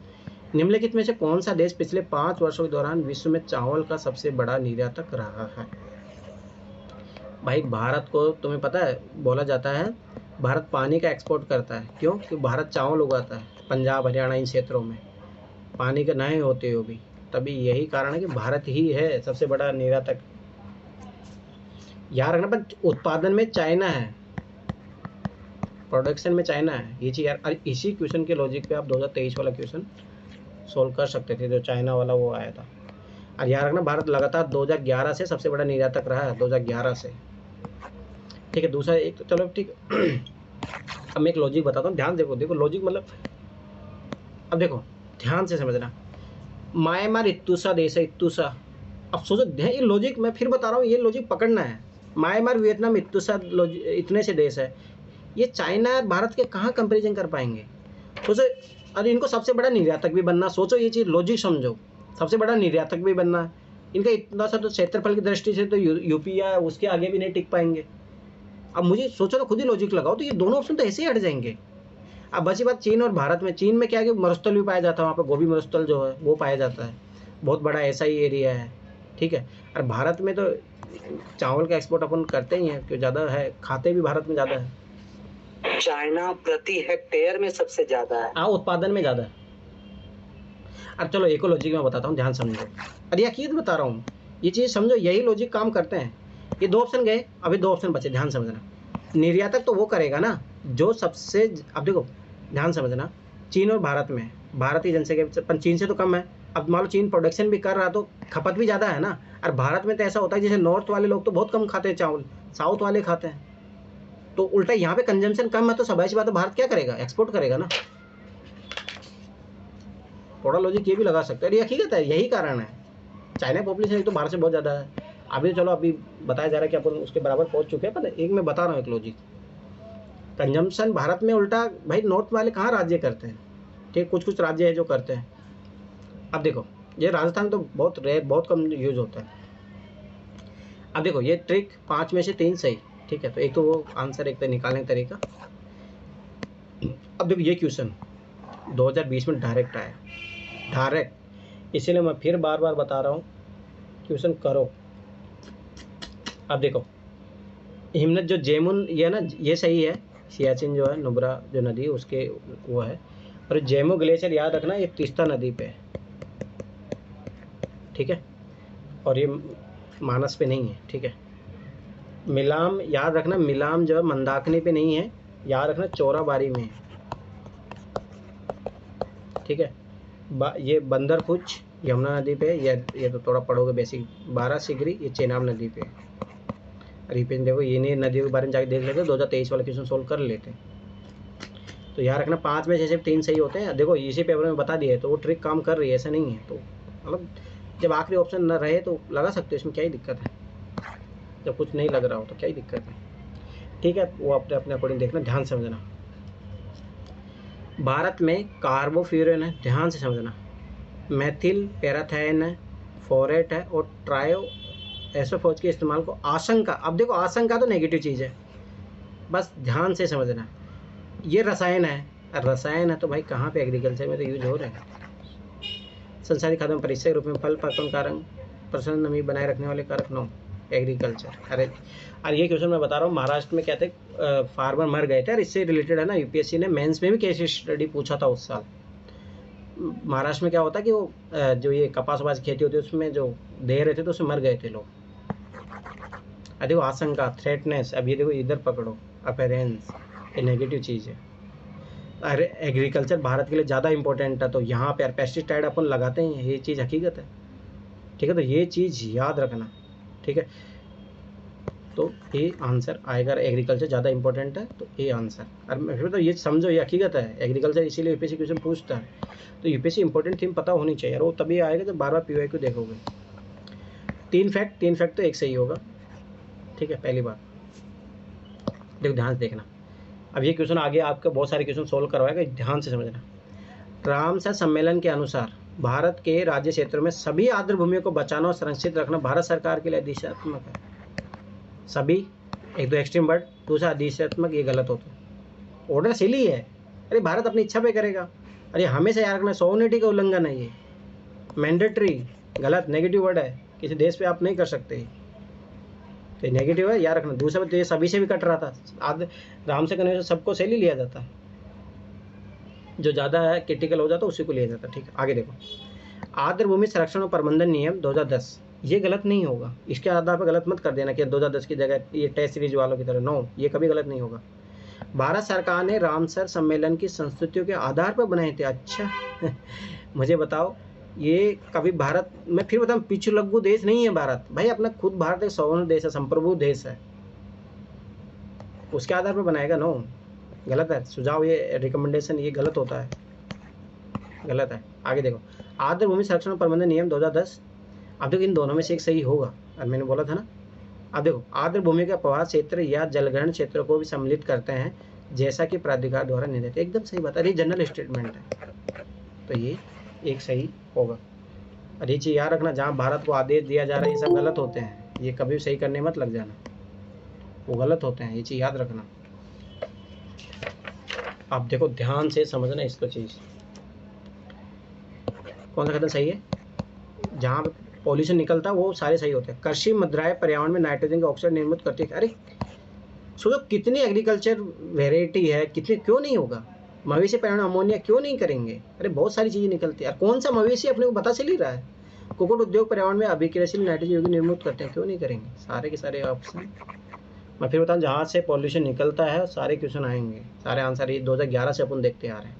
निम्नलिखित में से कौन सा देश पिछले 5 वर्षों के दौरान विश्व में चावल का सबसे बड़ा निर्यातक रहा है? भाई भारत को तुम्हें पता है, बोला जाता है भारत पानी का एक्सपोर्ट करता है, क्यों? क्योंकि भारत चावल उगाता है, पंजाब हरियाणा इन क्षेत्रों में पानी के नहीं होते हुए भी, तभी यही कारण है कि भारत ही है सबसे बड़ा निर्यातक। याद रखना, पर उत्पादन में चाइना है, प्रोडक्शन में चाइना है, ये चीज़ यार। इसी क्वेश्चन के लॉजिक पे आप 2023 वाला क्वेश्चन सोल्व कर सकते थे, जो चाइना वाला वो आया था। और याद रखना, भारत लगातार 2011 से सबसे बड़ा निर्यातक रहा है, 2011 से, ठीक है। दूसरा एक तो चलो ठीक है। अब मैं एक लॉजिक बताता हूँ, ध्यान देखो लॉजिक मतलब, अब देखो ध्यान से समझना, म्यांमार इत्तूसा देश है, इत्तूसा। अब सोचो ये लॉजिक, मैं फिर बता रहा हूँ, ये लॉजिक पकड़ना है। म्यांमार, वियतनाम, इत्तूसा इतने से देश है, ये चाइना और भारत के कहाँ कंपेरिजन कर पाएंगे? सोचो, अरे इनको सबसे बड़ा निर्यातक भी बनना, सोचो ये चीज़ लॉजिक समझो, सबसे बड़ा निर्यातक भी बनना, इनका इतना सा तो क्षेत्रफल की दृष्टि से तो यूपी या उसके आगे भी नहीं टिक पाएंगे। अब मुझे सोचो तो खुद ही लॉजिक लगाओ, तो ये दोनों ऑप्शन तो ऐसे ही हट जाएंगे। अब बची बात चीन और भारत में। चीन में क्या है कि मरुस्थल भी पाया जाता है, वहाँ पर गोभी मरुस्थल जो है वो पाया जाता है, बहुत बड़ा ऐसा ही एरिया है, ठीक है। और भारत में तो चावल का एक्सपोर्ट अपन करते ही हैं, क्यों ज़्यादा है, खाते भी भारत में ज़्यादा है। चाइना प्रति हेक्टेयर में सबसे ज्यादा है, हाँ उत्पादन में ज़्यादा है। अब चलो एक लॉजिक मैं बताता हूँ, ध्यान समझो, अरे यकीन बता रहा हूँ, ये चीज़ समझो, यही लॉजिक काम करते हैं। ये 2 ऑप्शन गए, अभी 2 ऑप्शन बचे, ध्यान समझना। निर्यातक तो वो करेगा ना जो सबसे, अब देखो ध्यान समझना, चीन और भारत में, भारत की जनसंख्या चीन से तो कम है। अब मान लो चीन प्रोडक्शन भी कर रहा तो खपत भी ज़्यादा है ना। और भारत में तो ऐसा होता है जैसे नॉर्थ वाले लोग तो बहुत कम खाते हैं चावल, साउथ वाले खाते हैं, तो उल्टा यहाँ पे कंजम्पशन कम है, तो स्वाभाविक बात है भारत क्या करेगा, एक्सपोर्ट करेगा ना। थोड़ा लॉजिक ये भी लगा सकते हैं, ये हकीकत है, यही कारण है। चाइना पॉपुलेशन एक तो भारत से बहुत ज़्यादा है, अभी चलो अभी बताया जा रहा है कि अपन उसके बराबर पहुंच चुके हैं, पर एक मैं बता रहा हूँ एक लॉजिक। कंजम्पशन भारत में उल्टा भाई नॉर्थ वाले कहाँ राज्य करते हैं, ठीक, कुछ कुछ राज्य है जो करते हैं। अब देखो ये राजस्थान तो बहुत रेयर, बहुत कम यूज होता है। अब देखो ये ट्रिक 5 में से 3 सही, ठीक है, तो एक तो वो आंसर एक तो निकालने का तरीका। अब देखो ये क्वेश्चन 2020 में डायरेक्ट आया, डायरेक्ट, इसीलिए मैं फिर बार बार बता रहा हूँ क्वेश्चन करो। अब देखो हिमनद जो जेमुन ये ना, ये सही है, सियाचिन जो है नुब्रा जो नदी उसके वो है, और जेमो ग्लेशियर याद रखना ये तीस्ता नदी पे है, ठीक है, और ये मानस पे नहीं है, ठीक है। मिलाम याद रखना, मिलाम जो है मंदाकिनी पे नहीं है, याद रखना चौराबाड़ी में है, ठीक है। ये बंदरपुच यमुना नदी पे, ये तो थोड़ा पढ़ोगे बेसिक। 12 सिगरी ये चेनाब नदी पे है। रिपेन देखो ये नहीं नदियों के बारे में जाके देख लेते, 2023 वाला क्वेश्चन सोल्व कर लेते। तो याद रखना 5 में से सिर्फ 3 सही होते हैं। देखो इसी पेपर में बता दिया है, तो वो ट्रिक काम कर रही है, ऐसा नहीं है। तो मतलब जब आखिरी ऑप्शन न रहे तो लगा सकते हो, इसमें क्या ही दिक्कत है। जब कुछ नहीं लग रहा हो तो क्या ही दिक्कत है, ठीक है। वो अपने अपने अकॉर्डिंग देखना, ध्यान समझना। भारत में कार्बोफ्यूरन है, ध्यान से समझना, मेथिल पैराथाइन है, फोरेट है, और ट्रायो एसोफोज के इस्तेमाल को आशंका। अब देखो आशंका तो नेगेटिव चीज़ है, बस ध्यान से समझना। ये रसायन है, रसायन है तो भाई कहाँ पे एग्रीकल्चर में तो यूज हो रहे हैं। संसारी खाद्य परिचय के रूप में फल पकवन कारक, प्रसन्न नमी बनाए रखने वाले कारक, नो एग्रीकल्चर। अरे ये क्वेश्चन मैं बता रहा हूँ, महाराष्ट्र में क्या थे, फार्मर मर गए थे, और इससे रिलेटेड है ना यूपीएससी ने मेंस में भी केस स्टडी पूछा था उस साल। महाराष्ट्र में क्या होता है कि वो जो ये कपास वपास की खेती होती है उसमें जो दे रहे थे तो उसमें मर गए थे लोग। देखो आशंका, थ्रेटनेस, अब ये देखो इधर पकड़ो, अपेरेंस, ये नेगेटिव चीज़ है। अरे एग्रीकल्चर भारत के लिए ज़्यादा इंपॉर्टेंट है, तो यहाँ पे पेस्टिसाइड अपन लगाते हैं, ये चीज़ हकीकत है, ठीक है। तो ये चीज़ याद रखना, ठीक है। तो ये आंसर आएगा, एग्रीकल्चर ज़्यादा इंपॉर्टेंट है तो ये आंसर। और फिर तो ये समझो ये हकीकत है, एग्रीकल्चर इसीलिए यूपीएससी क्वेश्चन पूछता है। तो यूपीएससी इंपॉर्टेंट थीम पता होनी चाहिए, और वो तभी आएगा जब बार बार पीवाईक्यू देखोगे। 3 फैक्ट तो एक सही होगा, ठीक है, पहली बात। देखो ध्यान से देखना, अब ये क्वेश्चन आगे आपके बहुत सारे क्वेश्चन सोल्व करवाएगा, ध्यान से समझना। रामसर सम्मेलन के अनुसार भारत के राज्य क्षेत्रों में सभी आर्द्र भूमियों को बचाना और संरक्षित रखना भारत सरकार के लिए दिशात्मक है। सभी, एक तो एक्सट्रीम वर्ड, दूसरा दिशात्मक, ये गलत होता है। ऑर्डर सिली है, अरे भारत अपनी इच्छा पे करेगा, अरे हमेशा याद रखना सोवरेनिटी का उल्लंघन है, ये मैंडेटरी, गलत, नेगेटिव वर्ड है, किसी देश पे आप नहीं कर सकते, तो नेगेटिव है, याद रखना। दूसरा तो ये सभी से भी कट रहा था, राम से करने से सबको सैली लिया जाता है, जो ज़्यादा है क्रिटिकल हो जाता है उसी को लिया जाता है, ठीक है। आगे देखो, आर्द्र भूमि संरक्षण और प्रबंधन नियम 2010, ये गलत नहीं होगा, इसके आधार पर गलत मत कर देना कि 2010 की जगह ये टेस्ट सीरीज वालों की तरह, नो, ये कभी गलत नहीं होगा। भारत सरकार ने रामसर सम्मेलन की संस्कृतियों के आधार पर बनाए थे, अच्छा मुझे बताओ, ये कभी भारत, मैं फिर बताऊँ, पिछुलग्गू देश नहीं है भारत, भाई अपना खुद भारत एक सौवर्ण देश है, संप्रभु देश है, उसके आधार पर बनाएगा, नो, गलत है। सुझाव, ये रिकमेंडेशन, ये गलत होता है, गलत है। आगे देखो, आर्द्र भूमि संरक्षण प्रबंधन नियम 2010, अब देखो इन दोनों में से एक सही होगा, और मैंने बोला था ना। अब देखो, आर्द्र भूमि का प्रवाह क्षेत्र या जलग्रहण क्षेत्र को भी सम्मिलित करते हैं, जैसा कि प्राधिकार द्वारा निर्धारित, एकदम सही बात है, ये जनरल स्टेटमेंट है, तो ये एक सही होगा। और ये चीज़ याद रखना, जहाँ भारत को आदेश दिया जा रहा है ये सब गलत होते हैं, ये कभी सही करने मत लग जाना, वो गलत होते हैं, ये चीज़ याद रखना। आप देखो ध्यान से समझना इसको, चीज़ कौन सा कदम सही है, जहाँ पॉल्यूशन निकलता है वो सारे सही होते हैं। कृषि मृदाएं पर्यावरण में नाइट्रोजन का ऑक्साइड निर्मित करती है, अरे सोचो कितनी एग्रीकल्चर वेराइटी है, कितने, क्यों नहीं होगा। मवेशी पर्यावरण अमोनिया क्यों नहीं करेंगे, अरे बहुत सारी चीज़ें निकलती है। कौन सा मवेशी अपने को पता चल ही रहा है। कुक्कुट उद्योग पर्यावरण में अभिक्रियाशील नाइट्रोजन यौगिक निर्मित करते हैं, क्यों नहीं करेंगे। सारे के सारे ऑप्शन मैं फिर बताऊँ, जहाँ से पॉल्यूशन निकलता है सारे क्वेश्चन आएंगे, सारे आंसर ये 2011 से अपन देखते आ रहे हैं।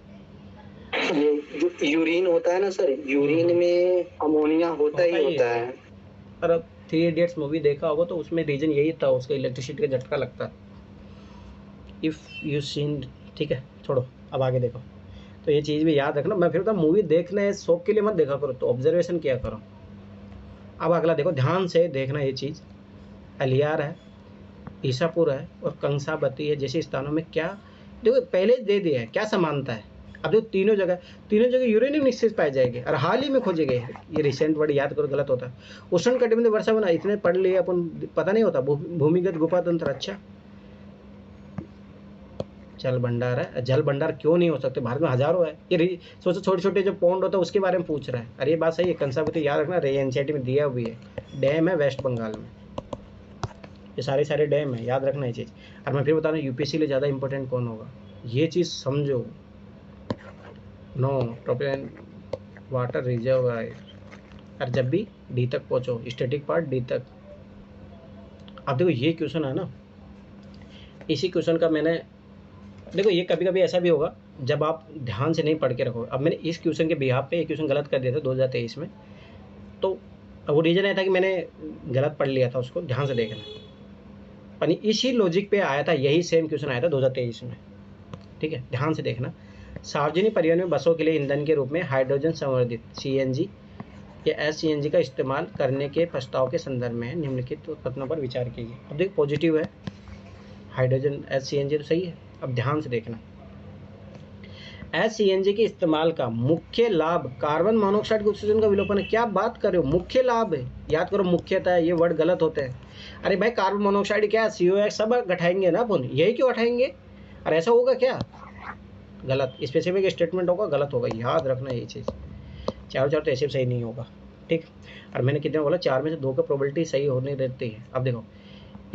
ये जो यूरिन होता है ना सर, यूरिन में अमोनिया होता है। पर 3 इडियट्स मूवी देखा होगा तो उसमें रीजन यही था, उसका इलेक्ट्रिसिटी का झटका लगता है, इफ़ यू सीन, ठीक है, छोड़ो। अब आगे देखो, तो ये चीज़ भी याद रखना। मैं फिर मूवी देखने शौक के लिए मत देखा करो, तो ऑब्जर्वेशन किया करो। अब अगला देखो, ध्यान से देखना ये चीज़। अलियार है, ईसापुर है और कंसाबती है जैसे स्थानों में क्या, देखो पहले दे दिया है क्या समानता है। अब देखो तीनों जगह यूरेनियम निश्चित पाए जाएंगे और हाल ही में खोजे गए हैं। ये रिसेंट वर्ड याद करो, गलत होता है। उष्ण कटिबंधीय वर्षा बना, इतने पढ़ लिए अपन, पता नहीं होता। भूमिगत गुफा तंत्र, अच्छा। जल भंडार है, जल भंडार क्यों नहीं हो सकते, भारत में हजारों है। ये सोचो छोटे छोटे जो पॉन्ड होता है उसके बारे में पूछ रहा है। अरे ये बात सही है, कंसाबती याद रखना, एनसीईआरटी में दिया हुई है। डैम है वेस्ट बंगाल में, ये सारे डैम है, याद रखना ये चीज़। और मैं फिर बता रहा हूँ यूपीएससी लिए ज़्यादा इंपॉर्टेंट कौन होगा, ये चीज़ समझो। नो प्रोपेन वाटर रिजर्वायर, और जब भी डी तक पहुँचो, स्टैटिक पार्ट डी तक। अब देखो ये क्वेश्चन है ना, इसी क्वेश्चन का मैंने, देखो ये कभी कभी ऐसा भी होगा जब आप ध्यान से नहीं पढ़ के रखोगे। अब मैंने इस क्वेश्चन के बिहाफ पे एक क्वेश्चन गलत कर दिया था 2023 में, तो वो रीज़न ये था कि मैंने गलत पढ़ लिया था, उसको ध्यान से देखना। पर इसी लॉजिक पे आया था, यही सेम क्वेश्चन आया था 2023 में, ठीक है, ध्यान से देखना। सार्वजनिक परिवहन में बसों के लिए ईंधन के रूप में हाइड्रोजन संवर्धित सीएनजी या एससीएनजी का इस्तेमाल करने के प्रस्ताव के संदर्भ में निम्नलिखित कथनों पर विचार कीजिए। अब देखो पॉजिटिव है, हाइड्रोजन एससीएनजी तो सही है। अब ध्यान से देखना, एससीएनजी के इस्तेमाल का मुख्य लाभ कार्बन मोनोऑक्साइड के उत्सर्जन का विलोपन है। क्या बात कर रहे हो, मुख्य लाभ है, याद करो मुख्यतः, ये वर्ड गलत होते हैं। अरे भाई कार्बन मोनोऑक्साइड क्या, CO सब घटाएंगे ना अपन, यही क्यों हटाएंगे, और ऐसा होगा क्या, गलत। स्पेसिफिक स्टेटमेंट होगा, गलत होगा, याद रखना ये चीज़। चारों तो ऐसे सही नहीं होगा, ठीक। और मैंने कितने बोला, 4 में से 2 का प्रोबेबिलिटी सही होने देती है। अब देखो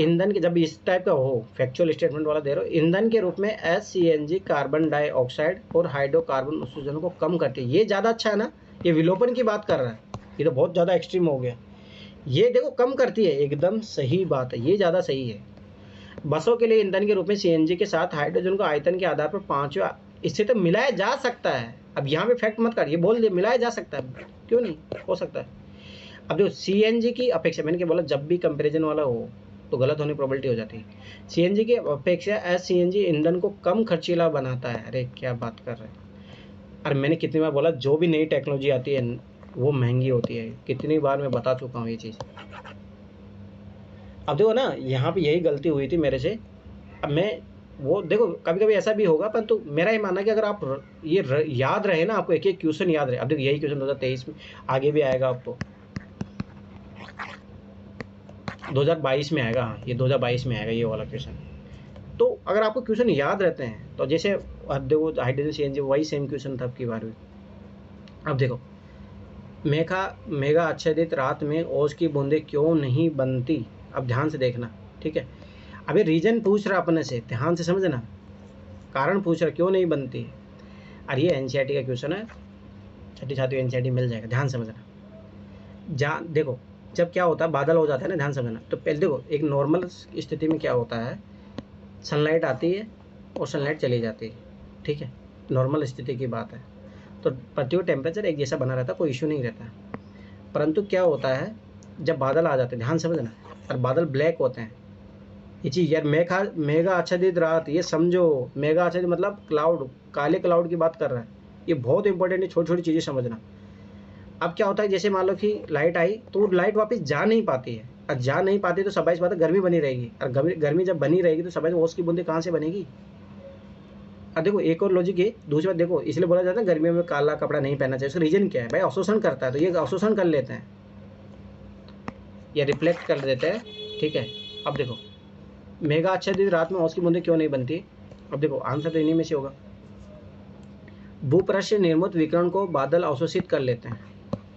ईंधन के, जब इस टाइप का हो, फैक्चुअल स्टेटमेंट वाला दे रहे हो, ईंधन के रूप में एससीएनजी कार्बन डाइऑक्साइड और हाइड्रोकार्बन उत्सर्जन को कम करती है। ये ज़्यादा अच्छा है ना, ये विलोपन की बात कर रहा है, ये तो बहुत ज़्यादा एक्सट्रीम हो गया। ये देखो कम करती है, एकदम सही बात है, ये ज़्यादा सही है। बसों के लिए ईंधन के रूप में सीएनजी के साथ हाइड्रोजन को आयतन के आधार पर 5वां, इससे तो मिलाया जा सकता है। अब यहाँ पे फैक्ट मत कर, ये बोल दे मिलाया जा सकता है, क्यों नहीं हो सकता है। अब जो सीएनजी की अपेक्षा, मैंने क्या बोला, जब भी कंपेरिजन वाला हो तो गलत होने की प्रोबेबिलिटी हो जाती है। सीएनजी की अपेक्षा एससीएनजी ईंधन को कम खर्चीला बनाता है। अरे क्या बात कर रहे हैं। और मैंने कितनी बार बोला, जो भी नई टेक्नोलॉजी आती है वो महंगी होती है, कितनी बार मैं बता चुका हूँ ये चीज़। अब देखो ना, यहाँ पे यही गलती हुई थी मेरे से। अब मैं वो देखो कभी कभी ऐसा भी होगा, परंतु मेरा ये मानना है कि अगर आप ये याद रहे ना, आपको एक एक क्वेश्चन याद रहे। अब देखो यही क्वेश्चन 2023 में आगे भी आएगा, आपको 2022 में आएगा। हाँ, ये 2022 में आएगा ये वाला क्वेश्चन। तो अगर आपको क्वेश्चन याद रहते हैं, तो जैसे अब देखो हाइड्रोजन सीएनजी, वही सेम क्वेश्चन था अब की बार भी। अब देखो मेघा आच्छादित रात में ओस की बूंदें क्यों नहीं बनती। अब ध्यान से देखना, ठीक है। अभी रीजन पूछ रहा अपने से, ध्यान से समझना, कारण पूछ रहा क्यों नहीं बनती। और ये एनसीईआरटी का क्वेश्चन है, छठी छात्री एनसीईआरटी मिल जाएगा, ध्यान समझना। देखो जब क्या होता है, बादल हो जाता है ना, ध्यान समझना। तो पहले देखो एक नॉर्मल स्थिति में क्या होता है, सनलाइट आती है और सनलाइट चली जाती है, ठीक है, नॉर्मल स्थिति की बात है। तो पृथ्वी का टेम्परेचर एक जैसा बना रहता है, कोई इशू नहीं रहता। परंतु क्या होता है, जब बादल आ जाते हैं, ध्यान समझना, और बादल ब्लैक होते हैं, ये चीज़ यार, मेघा आच्छादित रात, ये समझो, मेघा आच्छादित मतलब क्लाउड, काले क्लाउड की बात कर रहा है। ये बहुत इंपॉर्टेंट है, छोटी छोटी चीज़ें समझना। अब क्या होता है, जैसे मान लो कि लाइट आई तो लाइट वापस जा नहीं पाती है, और जा नहीं पाती तो स्वाभाविक बात है गर्मी बनी रहेगी, और गर्मी जब बनी रहेगी तो स्वाभाविक ओस की बूंदें कहाँ से बनेगी। अब देखो एक और लॉजिक है, दूसरी बात देखो, इसलिए बोला जाता है गर्मियों में काला कपड़ा नहीं पहनना चाहिए। उसका रीजन क्या है भाई, अवशोषण करता है, तो ये अवशोषण कर लेते हैं या रिफ्लेक्ट कर देते हैं, ठीक है। अब देखो मेघा आच्छादित रात में ओस की बूंदें क्यों नहीं बनती। अब देखो आंसर तो इन्हीं में से होगा। भूपृष्ठ से निर्मित विकिरण को बादल अवशोषित कर लेते हैं,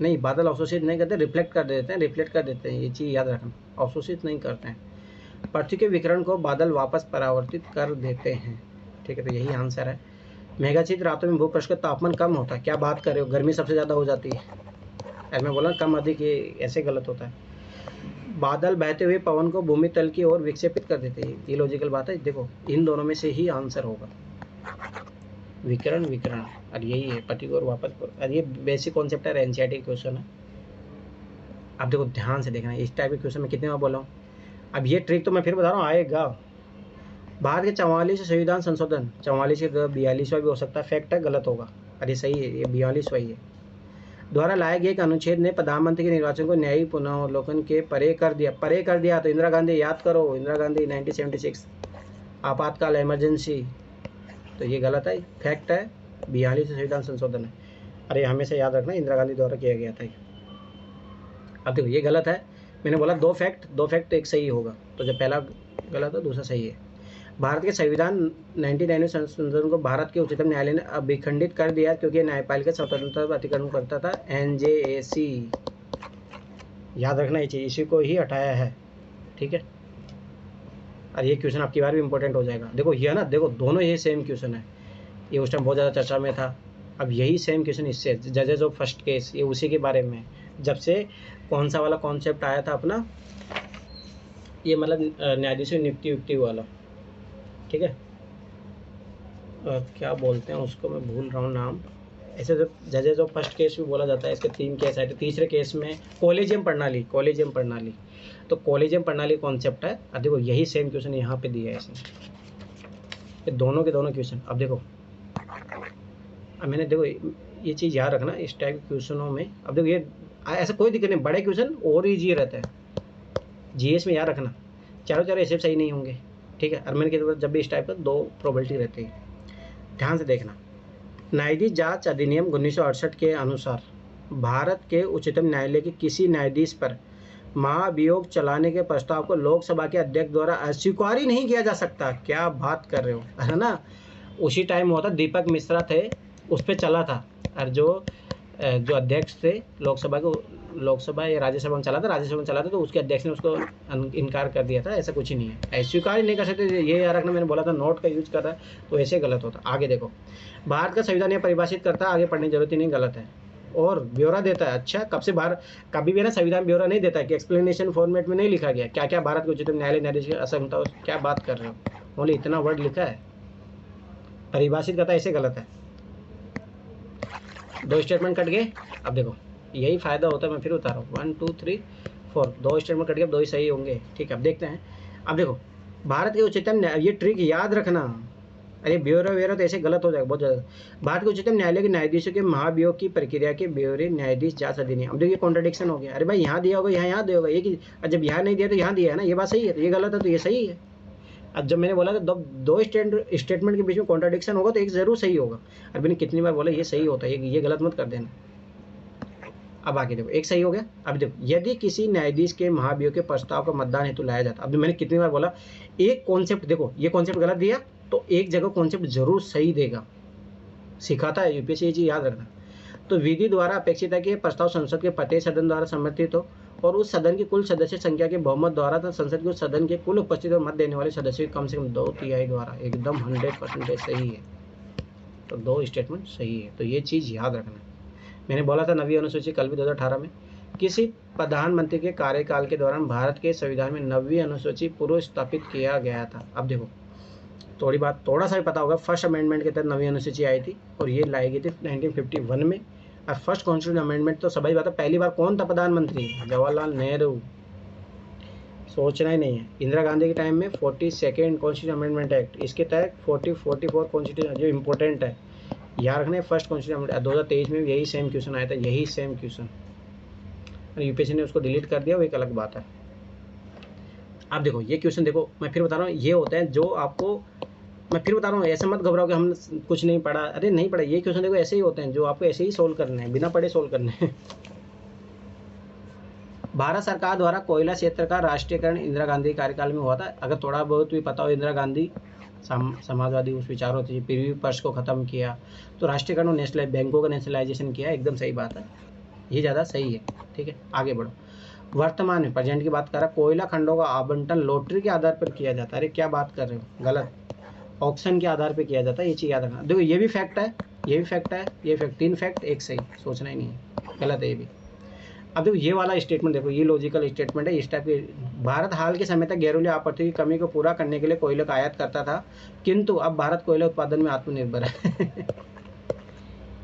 नहीं बादल अवशोषित नहीं करते, रिफ्लेक्ट कर देते हैं, रिफ्लेक्ट कर देते हैं, ये चीज़ याद रखना, अवशोषित नहीं करते हैं। पृथ्वी के विकिरण को बादल वापस परावर्तित कर देते हैं, ठीक है। तो यही आंसर है। मेघाच्छादित रातों में भूपृष्ठ का तापमान कम होता है। क्या बात कर रहे हो, गर्मी सबसे ज़्यादा हो जाती है। ऐसे में बोला कम अधिक, ये ऐसे गलत होता है। बादल बहते हुए पवन को भूमि तल की ओर विक्षेपित कर देते हैं, ये लॉजिकल बात है। देखो इन दोनों में से ही आंसर होगा, विकिरण और यही है पति को और वापस को। और ये बेसिक कॉन्सेप्ट है, एनसीईआरटी क्वेश्चन है। अब देखो ध्यान से देखना, इस टाइप के क्वेश्चन में कितने बार बोला हूँ। अब ये ट्रिक तो मैं फिर बता रहा हूँ आएगा, भारत के 44 संविधान संशोधन, 44 के 42वां भी हो सकता है, फैक्ट है, गलत होगा। अरे सही है, ये 42वां ही है। द्वारा लाए गए एक अनुच्छेद ने प्रधानमंत्री के निर्वाचन को न्यायिक पुनर्वलोकन के परे कर दिया। परे कर दिया तो इंदिरा गांधी, याद करो इंदिरा गांधी 1976 आपातकाल इमरजेंसी, तो ये गलत है, फैक्ट है, 42 संविधान संशोधन है। अरे हमेशा याद रखना इंदिरा गांधी द्वारा किया गया था। अब देखो ये गलत है, मैंने बोला दो फैक्ट तो एक सही होगा, तो जब पहला गलत है दूसरा सही है। भारत के संविधान 99 संशोधन को भारत के उच्चतम न्यायालय ने अभिखंडित कर दिया क्योंकि न्यायपालिका स्वतंत्रता का अतिक्रमण करता था, NJAC, याद रखना ये चीज, इसी को ही हटाया है, ठीक है। और ये क्वेश्चन आपकी बार भी इंपॉर्टेंट हो जाएगा। देखो ये ना, देखो दोनों ये सेम क्वेश्चन है, ये उस टाइम बहुत ज़्यादा चर्चा में था। अब यही सेम क्वेश्चन इससे, जजेज ऑफ फर्स्ट केस, ये उसी के बारे में, जब से कौन सा वाला कॉन्सेप्ट आया था अपना, ये मतलब न्यायाधीश नियुक्ति युक्ति वाला, ठीक है। क्या बोलते हैं उसको, मैं भूल रहा हूँ नाम, ऐसे जब जजेज ऑफ फर्स्ट केस भी बोला जाता है। इसके 3 केस आए थे, तीसरे केस में कॉलेजियम प्रणाली, तो कॉलेजियम प्रणाली कॉन्सेप्ट है। अब देखो यही सेम क्वेश्चन यहाँ पे दिया है इसने, ये दोनों के दोनों क्वेश्चन। अब देखो, अब मैंने देखो ये चीज़ याद रखना इस टाइप के क्वेश्चनों में। अब देखो ये ऐसा कोई दिक्कत नहीं, बड़े क्वेश्चन और ईजी रहता है, GS में याद रखना, चारों ऐसे सही नहीं होंगे, ठीक है। और मैंने कहा जब भी इस टाइप का 2 प्रोबेबिलिटी रहती है, ध्यान से देखना। न्यायाधीश जांच अधिनियम 1968 के अनुसार भारत के उच्चतम न्यायालय के किसी न्यायाधीश पर महाभियोग चलाने के प्रस्ताव को लोकसभा के अध्यक्ष द्वारा अस्वीकार ही नहीं किया जा सकता। क्या बात कर रहे हो, है ना। उसी टाइम हुआ था, दीपक मिश्रा थे, उस पर चला था, और जो अध्यक्ष थे लोकसभा या राज्यसभा में चला था, तो उसके अध्यक्ष ने उसको इनकार कर दिया था। ऐसा कुछ ही नहीं है, स्वीकार ही नहीं कर सकते, ये याद रखना। मैंने बोला था नोट का यूज कर रहा है तो ऐसे गलत होता। आगे देखो, भारत का संविधान यह परिभाषित करता है, आगे पढ़ने की जरूरत ही नहीं, गलत है, और ब्यौरा देता है। अच्छा, कब से बाहर, कभी भी ना संविधान ब्यौरा नहीं देता है कि एक्सप्लेनेशन फॉर्मेट में नहीं लिखा गया क्या क्या भारत के उच्चतम न्यायालय न्यायाधीश की असंगता, क्या बात कर रहे हो, ओनली इतना वर्ड लिखा है, परिभाषित करता है, ऐसे गलत है। 2 स्टेटमेंट कट गए। अब देखो यही फायदा होता है, मैं फिर बता रहा हूँ, 1 2 3 4, 2 स्टेटमेंट कट गए, 2 ही सही होंगे, ठीक है। अब देखते हैं। अब देखो भारत के उच्चतम, ये ट्रिक याद रखना, अरे ब्यौरा तो ऐसे गलत हो जाएगा बहुत ज़्यादा। भारत के उच्चतम न्यायालय के न्यायाधीशों के महाभियोग की प्रक्रिया के ब्यौरे न्यायाधीश जांच अधिनियम। अब देखिए कॉन्ट्रडिक्शन हो गया, अरे भाई यहाँ दिया होगा, यहाँ दिया होगा, एक जब यहाँ नहीं दिया तो यहाँ दिया है ना, ये बात सही है, तो ये गलत है तो ये सही है। अब जब मैंने बोला था 2 स्टेटमेंट के बीच में कॉन्ट्रडिक्शन होगा तो एक जरूर सही होगा। अब मैंने कितनी बार बोला ये सही होता है, ये गलत मत कर देना। अब आगे देखो, एक सही हो गया। अब देखो, यदि किसी न्यायाधीश के महाभियोग के प्रस्ताव का मतदान हेतु लाया जाता, अब मैंने कितनी बार बोला, एक कॉन्सेप्ट देखो, ये कॉन्सेप्ट गलत दिया तो एक जगह कॉन्सेप्ट जरूर सही देगा, सिखाता है यूपीएससी, ये चीज याद रखना। तो विधि द्वारा अपेक्षित है कि प्रस्ताव संसद के प्रत्येक सदन द्वारा समर्थित हो और उस सदन की कुल सदस्य संख्या के बहुमत द्वारा तथा संसद के उस सदन के कुल उपस्थित और मत देने वाले सदस्यों की कम से कम 2/3 द्वारा। एकदम 100% सही है, तो 2 स्टेटमेंट सही है, तो ये चीज़ याद रखना। मैंने बोला था 9वीं अनुसूची कल भी 2018 में, किसी प्रधानमंत्री के कार्यकाल के दौरान भारत के संविधान में 9वीं अनुसूची पूर्व स्थापित किया गया था। अब देखो थोड़ा सा भी पता होगा, फर्स्ट अमेंडमेंट के तहत 9वीं अनुसूची आई थी और ये लाई गई थी 1951 में। और फर्स्ट कॉन्स्टिट्यूशन अमेंडमेंट तो सभी बात है, पहली बार कौन था प्रधानमंत्री, जवाहरलाल नेहरू, सोचना ही नहीं है। इंदिरा गांधी के टाइम में 42nd कॉन्स्टिट्यूशन अमेंडमेंट एक्ट, इसके तहत 44 कॉन्स्टिट्यूशन जो इंपॉर्टेंट है याद रखने। फर्स्ट कॉन्स्टिट्यूशन अमेंडमेंट 2023 में यही सेम क्वेश्चन आया था, यही सेम क्वेश्चन, यूपीएससी ने उसको डिलीट कर दिया, वो एक अलग बात है। आप देखो ये क्वेश्चन, देखो मैं फिर बता रहा हूँ, ये होते हैं जो आपको, मैं फिर बता रहा हूँ, ऐसे मत घबराओ कि हमने कुछ नहीं पढ़ा, अरे नहीं पढ़ा, ये क्वेश्चन देखो ऐसे ही होते हैं जो आपको ऐसे ही सोल्व करने हैं, बिना पढ़े सोल्व करने हैं। भारत सरकार द्वारा कोयला क्षेत्र का राष्ट्रीयकरण इंदिरा गांधी कार्यकाल में हुआ था। अगर थोड़ा बहुत भी पता हो, इंदिरा गांधी समाजवादी उस विचारों से पृथ्वी पर्स को खत्म किया, तो राष्ट्रीयकरण, नेशनल बैंकों का नेशनलाइजेशन किया, एकदम सही बात है, ये ज़्यादा सही है, ठीक है। आगे बढ़ो। वर्तमान में, प्रेजेंट की बात कर रहा, कोयला खंडों का आवंटन लॉटरी के आधार पर किया जाता है। अरे क्या बात कर रहे हो, गलत, ऑक्शन के आधार पर किया जाता है, ये चीज़ याद रखना। देखो ये भी फैक्ट है, ये भी फैक्ट है, ये फैक्ट, 3 फैक्ट एक सही, सोचना ही नहीं है, गलत है ये भी। अब देखो ये वाला स्टेटमेंट देखो, ये लॉजिकल स्टेटमेंट है, इस टाइप के। भारत हाल के समय तक घरेलू आपूर्ति की कमी को पूरा करने के लिए कोयले का आयात करता था, किंतु अब भारत कोयला उत्पादन में आत्मनिर्भर है।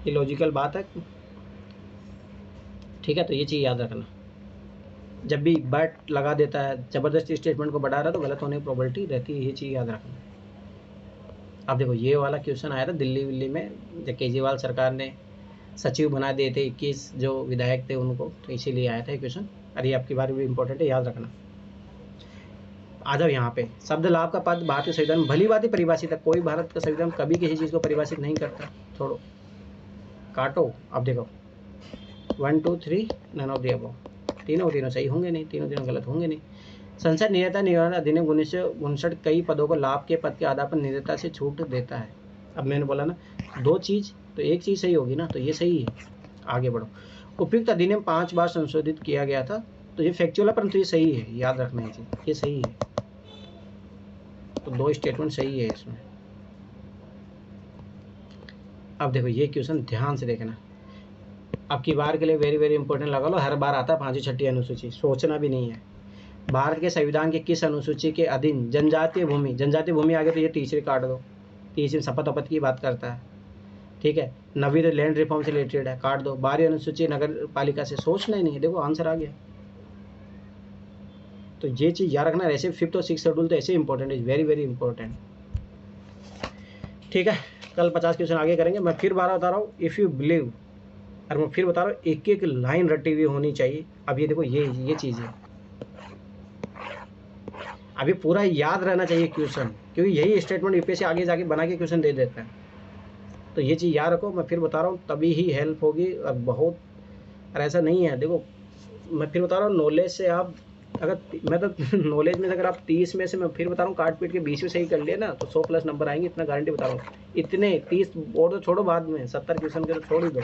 ये लॉजिकल बात है, ठीक है। तो ये चीज़ याद रखना, जब भी बट लगा देता है, जबरदस्ती स्टेटमेंट को बढ़ा रहा है तो गलत होने की प्रोबेबिलिटी रहती है, ये चीज़ याद रखना। अब देखो ये वाला क्वेश्चन आया था दिल्ली में, जब केजरीवाल सरकार ने सचिव बना दिए थे 21 जो विधायक थे उनको, तो इसीलिए आया था ये क्वेश्चन। अरे आपकी बार भी इंपॉर्टेंट है, याद रखना। आ जाओ यहाँ पे, शब्द लाभ का पद भारतीय संविधान में भली बात ही परिभाषित है। कोई भारत का संविधान कभी किसी चीज़ को परिभाषित नहीं करता। छोड़ो, काटो। अब देखो 1 2 3 नन ऑफ द अबव, तीनों सही होंगे नहीं, तीनों गलत होंगे नहीं। संसद निरता निवारण अधिनियम 1959 कई पदों को लाभ के पद के आधार पर निरता से छूट देता है। अब मैंने बोला ना 2 चीज़, तो एक चीज़ सही होगी ना, तो ये सही है। आगे बढ़ो। उपयुक्त अधिनियम 5 बार संशोधित किया गया था, तो ये फैक्चुअल है परंतु ये सही है, याद रखना है चीज़, ये सही है। तो 2 स्टेटमेंट सही है इसमें। अब देखो ये क्वेश्चन ध्यान से देखना, अब की बार के लिए वेरी वेरी इंपॉर्टेंट लगा लो, हर बार आता है 5वीं 6ठी अनुसूची, सोचना भी नहीं है। भारत के संविधान के किस अनुसूची के अधीन जनजातीय भूमि आगे तो ये तीसरी काट दो, तीसरी शपथ अपथ की बात करता है, ठीक है। 9वीं तो लैंड रिफॉर्म से रिलेटेड है, काट दो। 12वीं अनुसूची नगर पालिका से, सोचना ही नहीं है। देखो आंसर आ गया। तो ये चीज़ याद रखना। ऐसे 5th और 6th शेड्यूल तो ऐसे इंपॉर्टेंट है, वेरी वेरी इंपॉर्टेंट, ठीक है। कल 50 क्वेश्चन आगे करेंगे। मैं फिर बार बता रहा हूँ, इफ़ यू बिलीव, और मैं फिर बता रहा हूँ एक एक लाइन रटी हुई होनी चाहिए। अब ये देखो ये चीज़ है, अभी पूरा याद रहना चाहिए क्वेश्चन, क्योंकि यही स्टेटमेंट यूपीएससी आगे जाके बना के क्वेश्चन दे देता है। तो ये चीज़ याद रखो, मैं फिर बता रहा हूँ, तभी ही हेल्प होगी। और बहुत, और ऐसा नहीं है, देखो मैं फिर बता रहा हूँ, नॉलेज से आप अगर, मैं तो नॉलेज में अगर आप 30 में से, मैं फिर बता रहा हूँ, काट पीट के 20 में सही कर लिए ना, तो 100+ नंबर आएंगे, इतना गारंटी बता रहा हूँ। इतने 30 और तो छोड़ो, बाद में 70 क्वेश्चन के तो छोड़ ही दो,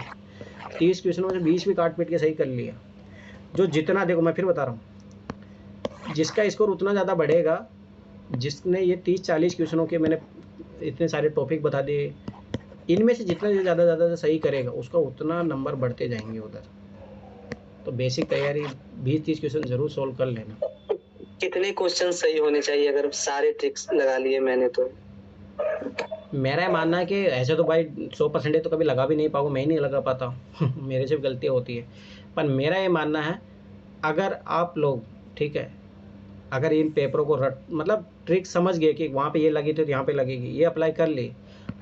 30 क्वेश्चनों में से 20 भी काट पीट के सही कर लिया। जो जितना, देखो मैं फिर बता रहा हूँ, जिसका स्कोर उतना ज़्यादा बढ़ेगा, जिसने ये 30-40 क्वेश्चनों के मैंने इतने सारे टॉपिक बता दिए, इनमें से जितना ज़्यादा सही करेगा उसका उतना नंबर बढ़ते जाएंगे उधर। तो बेसिक तैयारी 20-30 क्वेश्चन जरूर सॉल्व कर लेना। कितने क्वेश्चन सही होने चाहिए अगर सारे ट्रिक्स लगा लिए मैंने? तो मेरा मानना है कि ऐसे तो भाई 100% तो कभी लगा भी नहीं पाऊंगा, मैं ही नहीं लगा पाता हूँ मेरे से भी गलतियाँ होती है। पर मेरा ये मानना है, अगर आप लोग, ठीक है, अगर इन पेपरों को मतलब ट्रिक समझ गए कि वहाँ पे ये लगी तो यहाँ पे लगेगी, ये अप्लाई कर ली,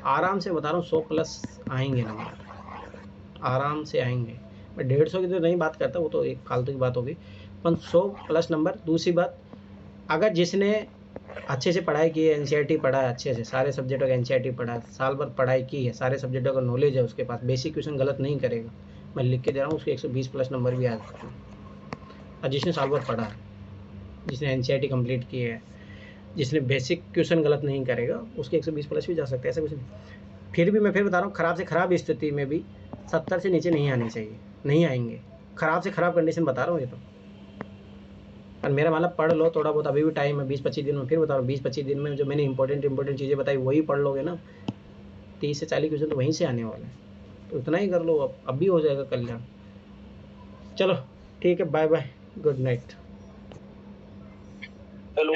आराम से बता रहा हूँ 100+ आएंगे नंबर, आराम से आएंगे। मैं 150 की तो नहीं बात करता, वो तो एक फालतू की बात होगी, पर 100+ नंबर। दूसरी बात, अगर जिसने अच्छे से पढ़ाई की है, एनसीईआरटी पढ़ा है अच्छे से, सारे सब्जेक्टों का एनसीईआरटी पढ़ा है, साल भर पढ़ाई की है, सारे सब्जेक्टों का नॉलेज है उसके पास, बेसिक क्वेश्चन गलत नहीं करेगा, मैं लिख के दे रहा हूँ, उसके 120+ नंबर भी आ सकते हैं। और जिसने साल भर पढ़ा है, जिसने एनसीईआरटी कंप्लीट की है, जिसने बेसिक क्वेश्चन गलत नहीं करेगा, उसके 120+ भी जा सकते हैं, ऐसा कुछ नहीं। फिर भी मैं फिर बता रहा हूँ, ख़राब से ख़राब स्थिति में भी 70 से नीचे नहीं आनी चाहिए, नहीं आएंगे। ख़राब से ख़राब कंडीशन बता रहा हूँ ये तो। और मेरा मतलब पढ़ लो थोड़ा बहुत, अभी भी टाइम है, 20-25 दिन में। फिर बता रहा हूँ 20-25 दिन में जो मैंने इंपॉर्टेंट चीज़ें बताई वही पढ़ लोगे ना, 30 से 40 क्वेश्चन तो वहीं से आने वाले हैं। तो उतना ही कर लो, अब भी हो जाएगा कल्याण। चलो ठीक है, bye bye, good night. Hello.